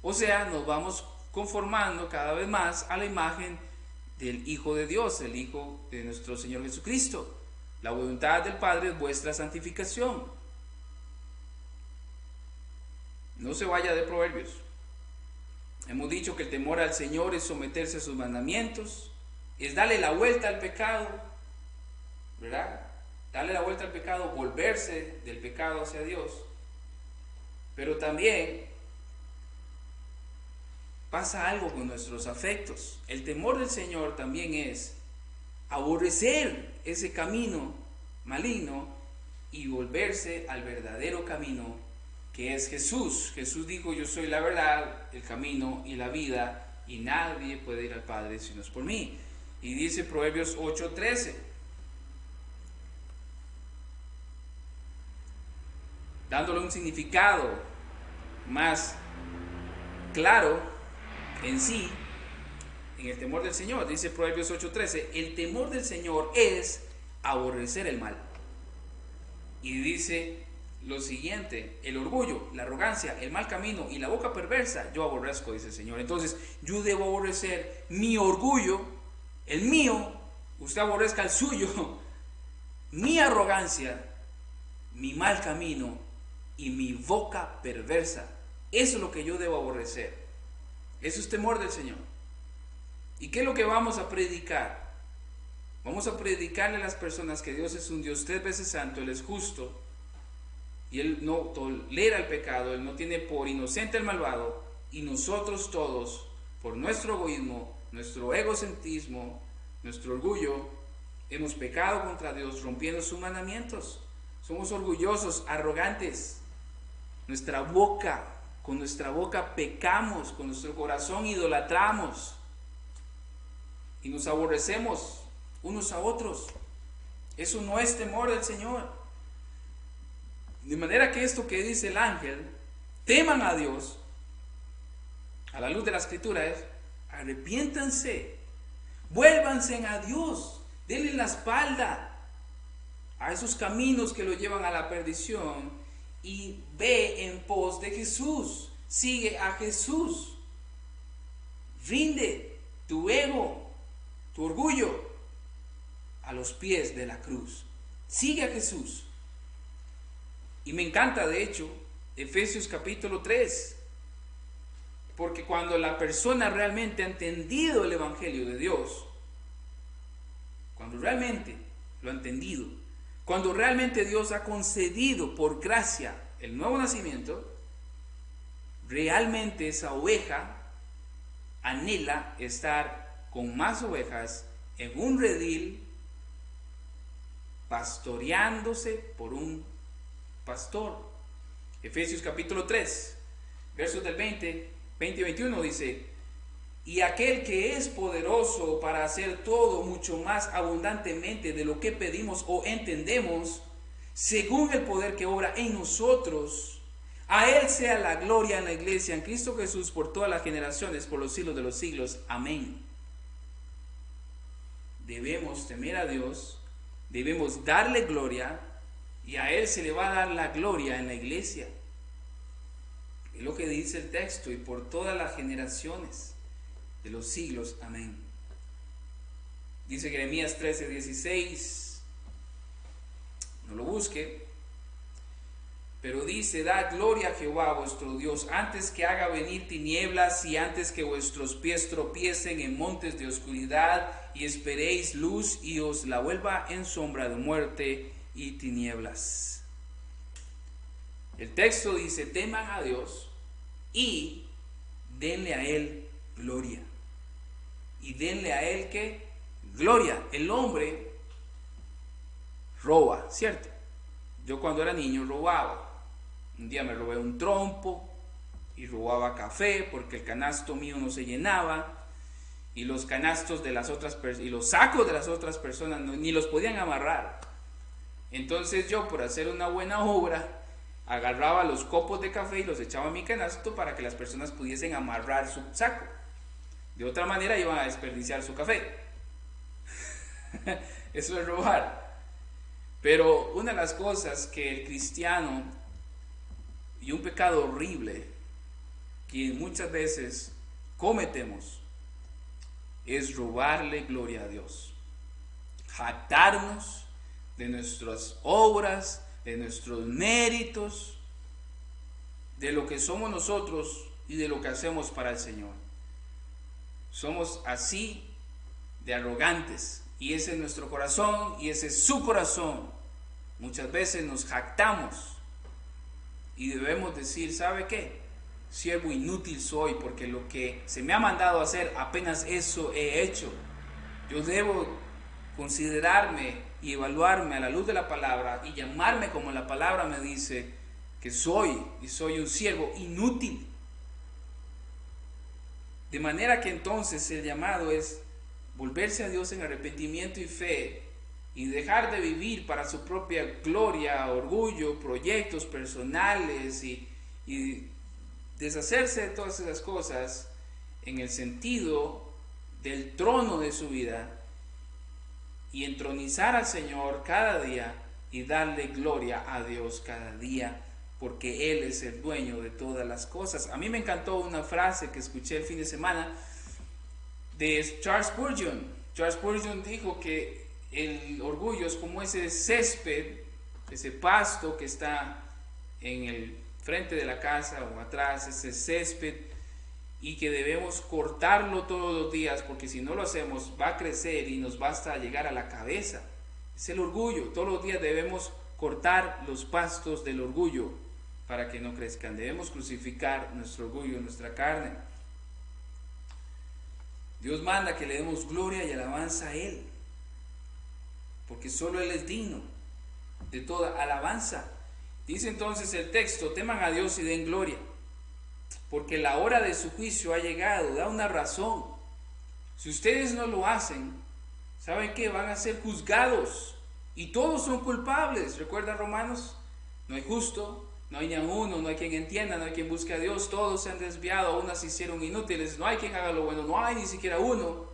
o sea, nos vamos conformando cada vez más a la imagen del Hijo de Dios, el Hijo de nuestro Señor Jesucristo. La voluntad del Padre es vuestra santificación. No se vaya de Proverbios. Hemos dicho que el temor al Señor es someterse a sus mandamientos, es darle la vuelta al pecado, ¿verdad? Darle la vuelta al pecado, volverse del pecado hacia Dios. Pero también pasa algo con nuestros afectos. El temor del Señor también es aborrecer ese camino maligno y volverse al verdadero camino, que es Jesús. Jesús dijo: yo soy la verdad, el camino y la vida, y nadie puede ir al Padre si no es por mí. Y dice Proverbios 8:13, dándole un significado más claro en sí, en el temor del Señor. Dice Proverbios 8:13, el temor del Señor es aborrecer el mal. Y dice lo siguiente: el orgullo, la arrogancia, el mal camino y la boca perversa yo aborrezco, dice el Señor. Entonces yo debo aborrecer mi orgullo, el mío, usted aborrezca el suyo, mi arrogancia, mi mal camino y mi boca perversa. Eso es lo que yo debo aborrecer. Eso es temor del Señor. ¿Y qué es lo que vamos a predicar? Vamos a predicarle a las personas que Dios es un Dios 3 veces santo, Él es justo, y Él no tolera el pecado, Él no tiene por inocente al malvado, y nosotros todos, por nuestro egoísmo, nuestro egocentrismo, nuestro orgullo, hemos pecado contra Dios, rompiendo sus mandamientos. Somos orgullosos, arrogantes. Con nuestra boca pecamos, con nuestro corazón idolatramos, y nos aborrecemos unos a otros. Eso no es temor del Señor. De manera que esto que dice el ángel, teman a Dios, a la luz de la Escritura, es: arrepiéntanse, vuélvanse a Dios, denle la espalda a esos caminos que lo llevan a la perdición y ve en pos de Jesús, sigue a Jesús, rinde tu ego, tu orgullo a los pies de la cruz, sigue a Jesús. Y me encanta, de hecho, Efesios capítulo 3, porque cuando la persona realmente ha entendido el Evangelio de Dios, cuando realmente lo ha entendido, cuando realmente Dios ha concedido por gracia el nuevo nacimiento, realmente esa oveja anhela estar con más ovejas en un redil, pastoreándose por un pastor. Efesios capítulo 3, versos del 20 y 21 dice: y aquel que es poderoso para hacer todo mucho más abundantemente de lo que pedimos o entendemos, según el poder que obra en nosotros, a Él sea la gloria en la iglesia, en Cristo Jesús, por todas las generaciones, por los siglos de los siglos. Amén. Debemos temer a Dios, debemos darle gloria, y a Él se le va a dar la gloria en la iglesia. Es lo que dice el texto: y por todas las generaciones de los siglos. Amén. Dice Jeremías 13:16, no lo busque, pero dice: dad gloria a Jehová vuestro Dios, antes que haga venir tinieblas y antes que vuestros pies tropiecen en montes de oscuridad, y esperéis luz y os la vuelva en sombra de muerte y tinieblas. El texto dice: teman a Dios y denle a Él gloria. Y denle a Él, ¿qué? Gloria. El hombre roba, ¿cierto? Yo cuando era niño robaba. Un día me robé un trompo y robaba café porque el canasto mío no se llenaba, y los canastos de las otras personas y los sacos de las otras personas ni los podían amarrar. Entonces yo, por hacer una buena obra, agarraba los copos de café y los echaba en mi canasto para que las personas pudiesen amarrar su saco. De otra manera iban a desperdiciar su café. Eso es robar. Pero una de las cosas que el cristiano, y un pecado horrible que muchas veces cometemos, es robarle gloria a Dios, jactarnos de nuestras obras, de nuestros méritos, de lo que somos nosotros y de lo que hacemos para el Señor. Somos así de arrogantes, y ese es nuestro corazón y ese es su corazón. Muchas veces nos jactamos y debemos decir: ¿sabe qué? Siervo inútil soy, porque lo que se me ha mandado hacer apenas eso he hecho. Yo debo considerarme y evaluarme a la luz de la palabra y llamarme como la palabra me dice que soy, y soy un siervo inútil. De manera que entonces el llamado es volverse a Dios en arrepentimiento y fe y dejar de vivir para su propia gloria, orgullo, proyectos personales y deshacerse de todas esas cosas en el sentido del trono de su vida y entronizar al Señor cada día y darle gloria a Dios cada día, porque Él es el dueño de todas las cosas. A mí me encantó una frase que escuché el fin de semana de Charles Spurgeon. Charles Spurgeon dijo que el orgullo es como ese césped, ese pasto que está en el frente de la casa o atrás, ese césped, y que debemos cortarlo todos los días, porque si no lo hacemos va a crecer y nos va hasta llegar a la cabeza. Es el orgullo. Todos los días debemos cortar los pastos del orgullo para que no crezcan. Debemos crucificar nuestro orgullo, nuestra carne. Dios manda que le demos gloria y alabanza a Él, porque solo Él es digno de toda alabanza. Dice entonces el texto: teman a Dios y den gloria, porque la hora de su juicio ha llegado. Da una razón. Si ustedes no lo hacen, ¿saben qué? Van a ser juzgados, y todos son culpables. ¿Recuerda Romanos? No hay justo, no hay ni a uno, no hay quien entienda, no hay quien busque a Dios. Todos se han desviado, unas se hicieron inútiles, no hay quien haga lo bueno, no hay ni siquiera uno.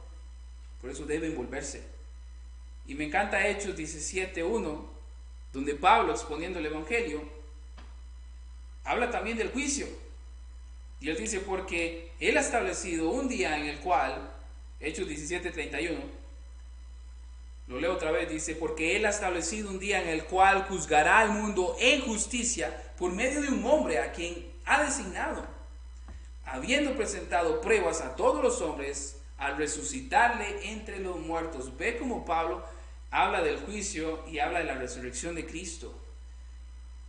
Por eso deben volverse. Y me encanta Hechos 17:1, donde Pablo, exponiendo el Evangelio, habla también del juicio. Y él dice: porque Él ha establecido un día en el cual, Hechos 17:31, lo leo otra vez, dice: porque Él ha establecido un día en el cual juzgará al mundo en justicia por medio de un hombre a quien ha designado, habiendo presentado pruebas a todos los hombres al resucitarle entre los muertos. Ve cómo Pablo habla del juicio y habla de la resurrección de Cristo.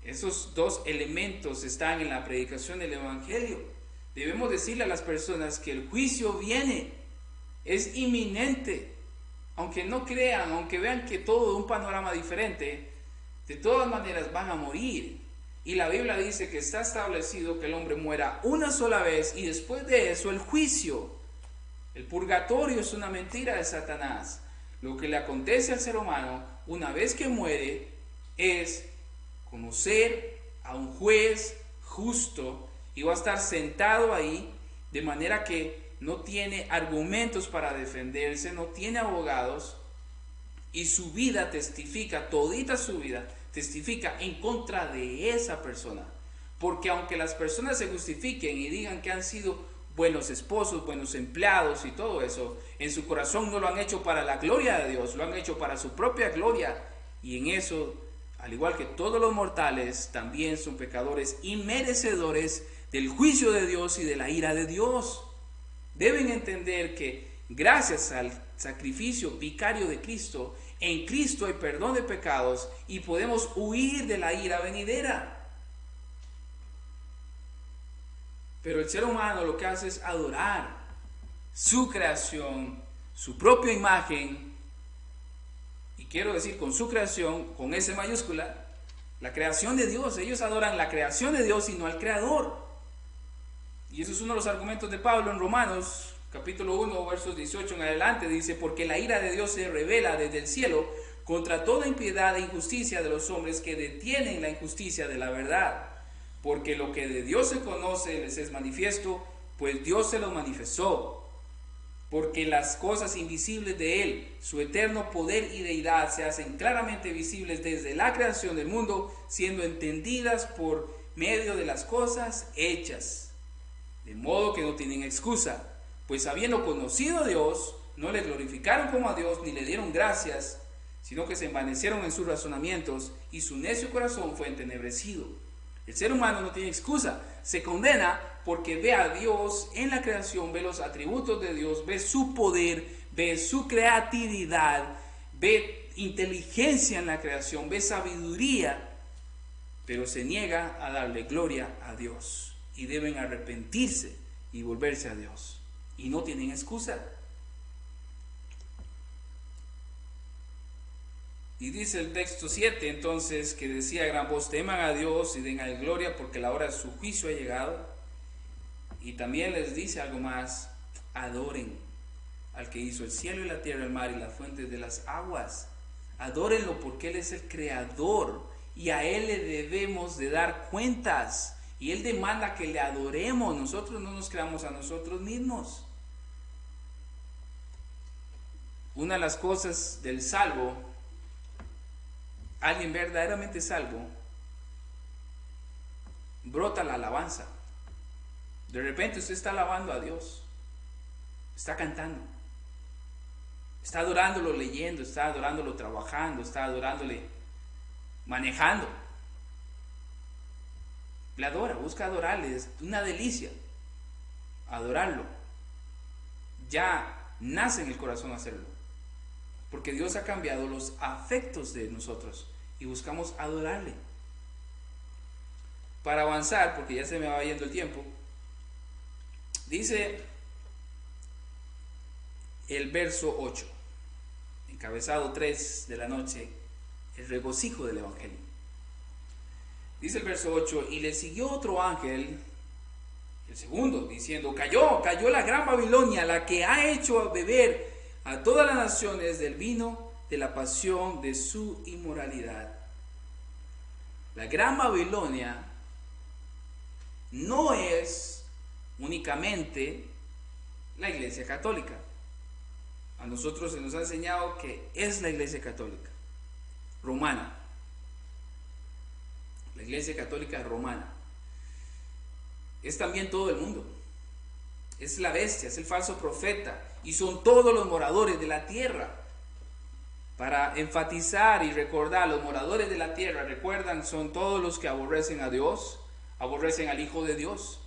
Esos dos elementos están en la predicación del Evangelio. Debemos decirle a las personas que el juicio viene, es inminente. Aunque no crean, aunque vean que todo un panorama diferente, de todas maneras van a morir. Y la Biblia dice que está establecido que el hombre muera una sola vez y después de eso el juicio. El purgatorio es una mentira de Satanás. Lo que le acontece al ser humano una vez que muere es conocer a un juez justo, y va a estar sentado ahí de manera que no tiene argumentos para defenderse, no tiene abogados, y su vida testifica, todita su vida testifica en contra de esa persona. Porque aunque las personas se justifiquen y digan que han sido buenos esposos, buenos empleados y todo eso, en su corazón no lo han hecho para la gloria de Dios, lo han hecho para su propia gloria. Y en eso, al igual que todos los mortales, también son pecadores y merecedores del juicio de Dios y de la ira de Dios. Deben entender que gracias al sacrificio vicario de Cristo, en Cristo hay perdón de pecados y podemos huir de la ira venidera. Pero el ser humano lo que hace es adorar su creación, su propia imagen, y quiero decir con su creación, con S mayúscula, la creación de Dios. Ellos adoran la creación de Dios y no al Creador. Y eso es uno de los argumentos de Pablo en Romanos, capítulo 1, versos 18 en adelante. Dice: porque la ira de Dios se revela desde el cielo contra toda impiedad e injusticia de los hombres que detienen la injusticia de la verdad. Porque lo que de Dios se conoce les es manifiesto, pues Dios se lo manifestó. Porque las cosas invisibles de Él, su eterno poder y deidad, se hacen claramente visibles desde la creación del mundo, siendo entendidas por medio de las cosas hechas. De modo que no tienen excusa, pues habiendo conocido a Dios, no le glorificaron como a Dios ni le dieron gracias, sino que se envanecieron en sus razonamientos y su necio corazón fue entenebrecido. El ser humano no tiene excusa, se condena porque ve a Dios en la creación, ve los atributos de Dios, ve su poder, ve su creatividad, ve inteligencia en la creación, ve sabiduría, pero se niega a darle gloria a Dios. Y deben arrepentirse y volverse a Dios. Y no tienen excusa. Y dice el texto 7, entonces, que decía a gran voz: teman a Dios y den a él gloria, porque la hora de su juicio ha llegado. Y también les dice algo más: adoren al que hizo el cielo y la tierra, el mar y las fuentes de las aguas. Adórenlo porque Él es el creador y a Él le debemos de dar cuentas. Y Él demanda que le adoremos, nosotros no nos creamos a nosotros mismos. Una de las cosas del salvo, alguien verdaderamente salvo, brota la alabanza. De repente usted está alabando a Dios, está cantando, está adorándolo leyendo, está adorándolo trabajando, está adorándole manejando. Le adora, busca adorarle, es una delicia adorarlo. Ya nace en el corazón hacerlo, porque Dios ha cambiado los afectos de nosotros y buscamos adorarle. Para avanzar, porque ya se me va yendo el tiempo, dice el verso 8, encabezado 3 de la noche, el regocijo del Evangelio. Dice el verso 8: y le siguió otro ángel, el segundo, diciendo: cayó la gran Babilonia, la que ha hecho beber a todas las naciones del vino de la pasión de su inmoralidad. La gran Babilonia no es únicamente la Iglesia Católica. A nosotros se nos ha enseñado que es la Iglesia Católica romana. La Iglesia Católica romana. Es también todo el mundo. Es la bestia, es el falso profeta, y son todos los moradores de la tierra. Para enfatizar y recordar, los moradores de la tierra, recuerdan, son todos los que aborrecen a Dios, aborrecen al Hijo de Dios,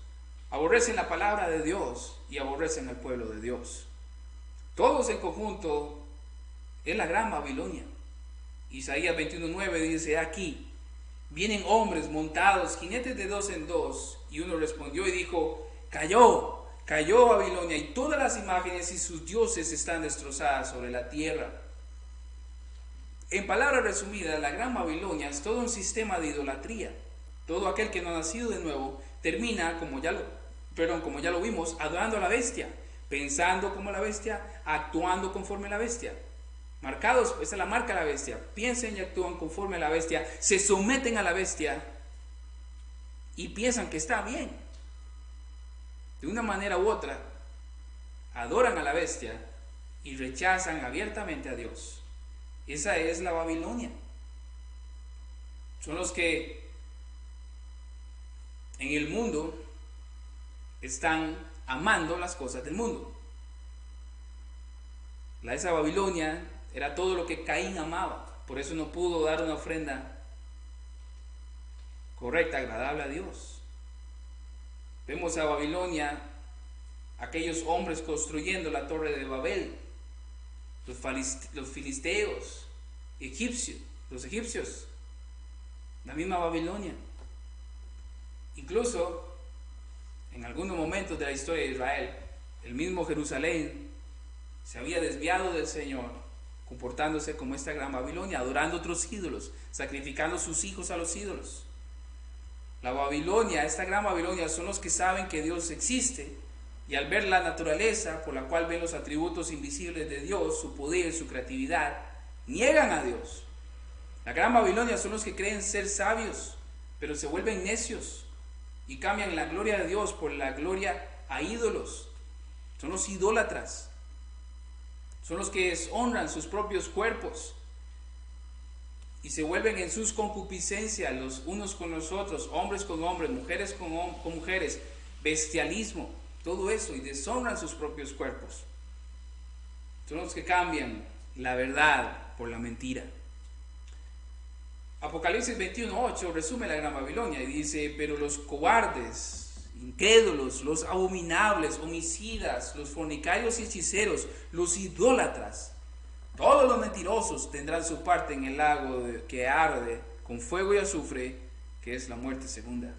aborrecen la palabra de Dios y aborrecen al pueblo de Dios. Todos en conjunto es la gran Babilonia. Isaías 21:9 dice: aquí vienen hombres montados, jinetes de dos en dos. Y uno respondió y dijo: cayó Babilonia, y todas las imágenes y sus dioses están destrozadas sobre la tierra. En palabras resumidas, la gran Babilonia es todo un sistema de idolatría. Todo aquel que no ha nacido de nuevo termina, como ya lo vimos, adorando a la bestia, pensando como la bestia, actuando conforme a la bestia. Marcados, esa es la marca de la bestia. Piensen y actúan conforme a la bestia, se someten a la bestia y piensan que está bien. De una manera u otra, adoran a la bestia y rechazan abiertamente a Dios. Esa es la Babilonia. Son los que en el mundo están amando las cosas del mundo. Esa Babilonia era todo lo que Caín amaba. Por eso no pudo dar una ofrenda correcta, agradable a Dios. Vemos a Babilonia, aquellos hombres construyendo la torre de Babel, los filisteos, los egipcios, la misma Babilonia. Incluso en algunos momentos de la historia de Israel, el mismo Jerusalén se había desviado del Señor, comportándose como esta gran Babilonia, adorando otros ídolos, sacrificando sus hijos a los ídolos. La Babilonia, esta gran Babilonia, son los que saben que Dios existe, y al ver la naturaleza por la cual ven los atributos invisibles de Dios, su poder, su creatividad, niegan a Dios. La gran Babilonia son los que creen ser sabios, pero se vuelven necios y cambian la gloria de Dios por la gloria a ídolos. Son los idólatras. Son los que deshonran sus propios cuerpos y se vuelven en sus concupiscencias los unos con los otros, hombres con hombres, mujeres con mujeres, bestialismo, todo eso, y deshonran sus propios cuerpos. Son los que cambian la verdad por la mentira. Apocalipsis 21:8 resume la gran Babilonia y dice: pero los cobardes, incrédulos, los abominables, homicidas, los fornicarios y hechiceros, los idólatras, todos los mentirosos tendrán su parte en el lago que arde con fuego y azufre, que es la muerte segunda.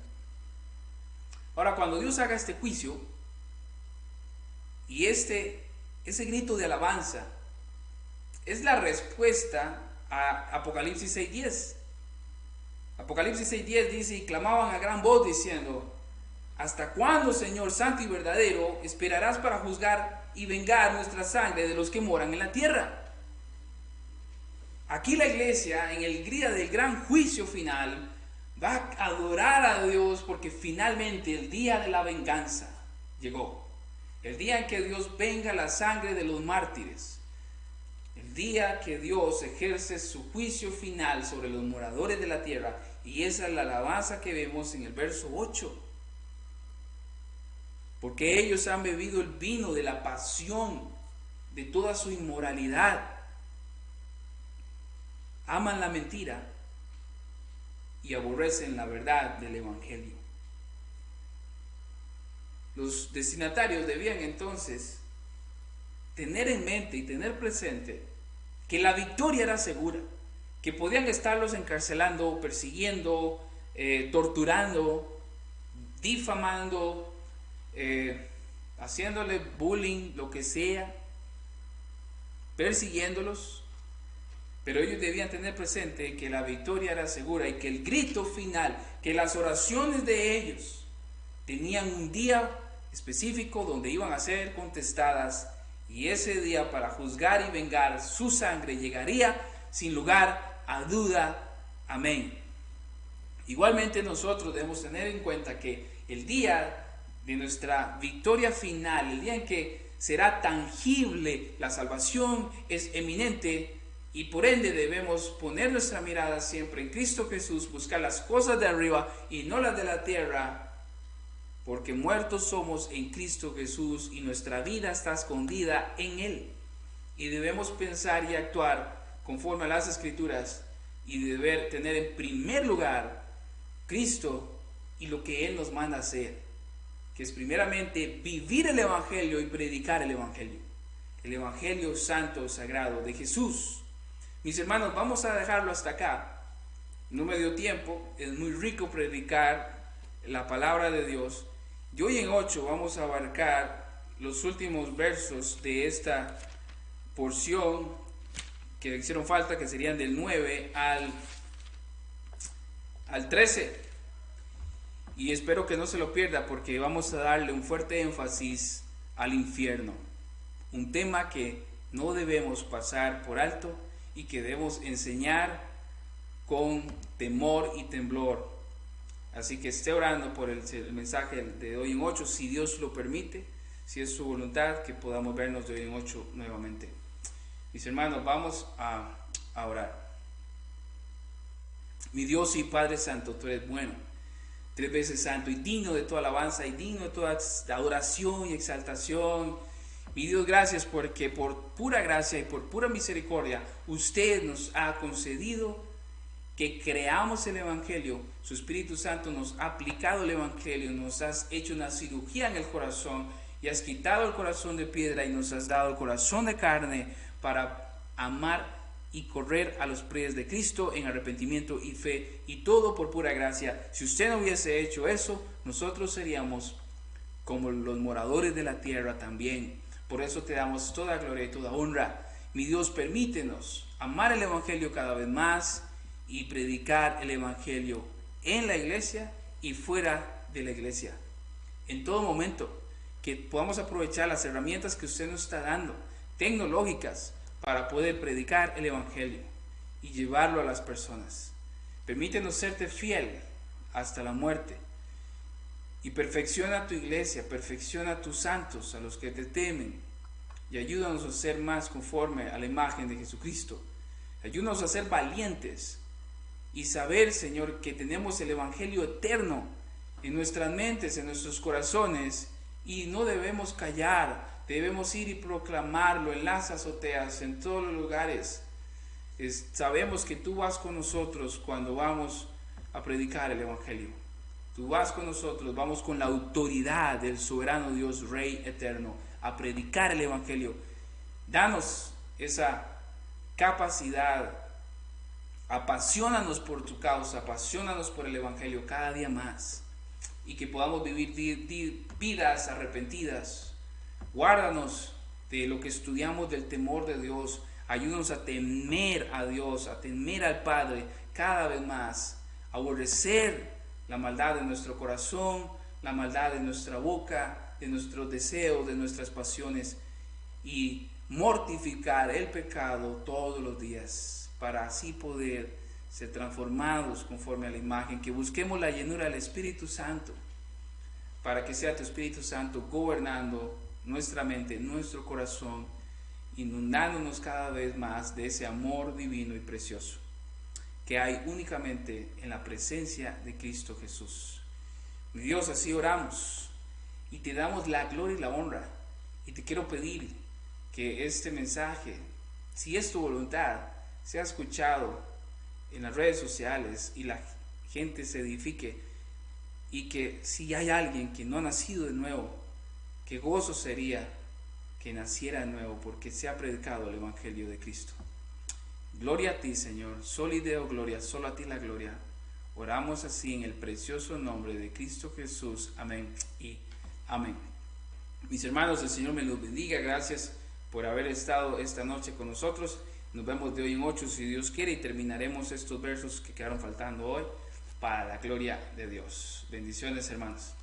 Ahora, cuando Dios haga este juicio y ese grito de alabanza es la respuesta a Apocalipsis 6:10. Apocalipsis 6:10 dice: y clamaban a gran voz diciendo: ¿hasta cuándo, Señor santo y verdadero, esperarás para juzgar y vengar nuestra sangre de los que moran en la tierra? Aquí la iglesia, en el día del gran juicio final, va a adorar a Dios, porque finalmente el día de la venganza llegó. El día en que Dios venga la sangre de los mártires. El día que Dios ejerce su juicio final sobre los moradores de la tierra. Y esa es la alabanza que vemos en el verso 8. Porque ellos han bebido el vino de la pasión, de toda su inmoralidad. Aman la mentira y aborrecen la verdad del evangelio. Los destinatarios debían entonces tener en mente y tener presente que la victoria era segura, que podían estarlos encarcelando, persiguiendo, torturando, difamando, haciéndole bullying, lo que sea, persiguiéndolos. Pero ellos debían tener presente que la victoria era segura y que el grito final, que las oraciones de ellos tenían un día específico donde iban a ser contestadas, y ese día para juzgar y vengar su sangre llegaría sin lugar a duda. Amén. Igualmente nosotros debemos tener en cuenta que el día de nuestra victoria final, el día en que será tangible la salvación, es eminente. Y por ende debemos poner nuestra mirada siempre en Cristo Jesús, buscar las cosas de arriba y no las de la tierra, porque muertos somos en Cristo Jesús y nuestra vida está escondida en Él. Y debemos pensar y actuar conforme a las Escrituras y deber tener en primer lugar Cristo y lo que Él nos manda hacer, que es primeramente vivir el Evangelio y predicar el Evangelio santo, sagrado de Jesús. Mis hermanos, vamos a dejarlo hasta acá. No me dio tiempo, es muy rico predicar la palabra de Dios. Y hoy en 8 vamos a abarcar los últimos versos de esta porción que hicieron falta, que serían del 9 al 13. Y espero que no se lo pierda, porque vamos a darle un fuerte énfasis al infierno. Un tema que no debemos pasar por alto y que debemos enseñar con temor y temblor. Así que esté orando por el mensaje de hoy en 8, si Dios lo permite, si es su voluntad, que podamos vernos de hoy en 8 nuevamente. Mis hermanos, vamos a orar. Mi Dios y Padre Santo, tú eres bueno, 3 veces santo y digno de toda alabanza y digno de toda adoración y exaltación. Mi Dios, gracias porque por pura gracia y por pura misericordia usted nos ha concedido que creamos el Evangelio. Su Espíritu Santo nos ha aplicado el Evangelio, nos has hecho una cirugía en el corazón y has quitado el corazón de piedra y nos has dado el corazón de carne para amar y correr a los pies de Cristo en arrepentimiento y fe, y todo por pura gracia. Si usted no hubiese hecho eso, nosotros seríamos como los moradores de la tierra también. Por eso te damos toda gloria y toda honra. Mi Dios, permítenos amar el Evangelio cada vez más y predicar el Evangelio en la iglesia y fuera de la iglesia. En todo momento, que podamos aprovechar las herramientas que usted nos está dando, tecnológicas, para poder predicar el Evangelio y llevarlo a las personas. Permítenos serte fiel hasta la muerte. Y perfecciona tu iglesia, perfecciona a tus santos, a los que te temen, y ayúdanos a ser más conforme a la imagen de Jesucristo. Ayúdanos a ser valientes y saber, Señor, que tenemos el Evangelio eterno en nuestras mentes, en nuestros corazones, y no debemos callar, debemos ir y proclamarlo en las azoteas, en todos los lugares. Sabemos que tú vas con nosotros cuando vamos a predicar el Evangelio. Tú vas con nosotros, vamos con la autoridad del soberano Dios, Rey eterno, a predicar el Evangelio. Danos esa capacidad, apasionanos por tu causa, apasionanos por el Evangelio cada día más, y que podamos vivir vidas arrepentidas. Guárdanos de lo que estudiamos del temor de Dios. Ayúdanos a temer a Dios, a temer al Padre cada vez más, a aborrecer la maldad de nuestro corazón, la maldad de nuestra boca, de nuestros deseos, de nuestras pasiones, y mortificar el pecado todos los días, para así poder ser transformados conforme a la imagen, que busquemos la llenura del Espíritu Santo, para que sea tu Espíritu Santo gobernando nuestra mente, nuestro corazón, inundándonos cada vez más de ese amor divino y precioso que hay únicamente en la presencia de Cristo Jesús. Mi Dios, así oramos y te damos la gloria y la honra, y te quiero pedir que este mensaje, si es tu voluntad, sea escuchado en las redes sociales y la gente se edifique, y que si hay alguien que no ha nacido de nuevo, qué gozo sería que naciera de nuevo, porque se ha predicado el Evangelio de Cristo. Gloria a ti, Señor, soli Deo gloria, solo a ti la gloria. Oramos así en el precioso nombre de Cristo Jesús. Amén y amén. Mis hermanos, el Señor me los bendiga. Gracias por haber estado esta noche con nosotros. Nos vemos de hoy en 8 si Dios quiere, y terminaremos estos versos que quedaron faltando hoy para la gloria de Dios. Bendiciones, hermanos.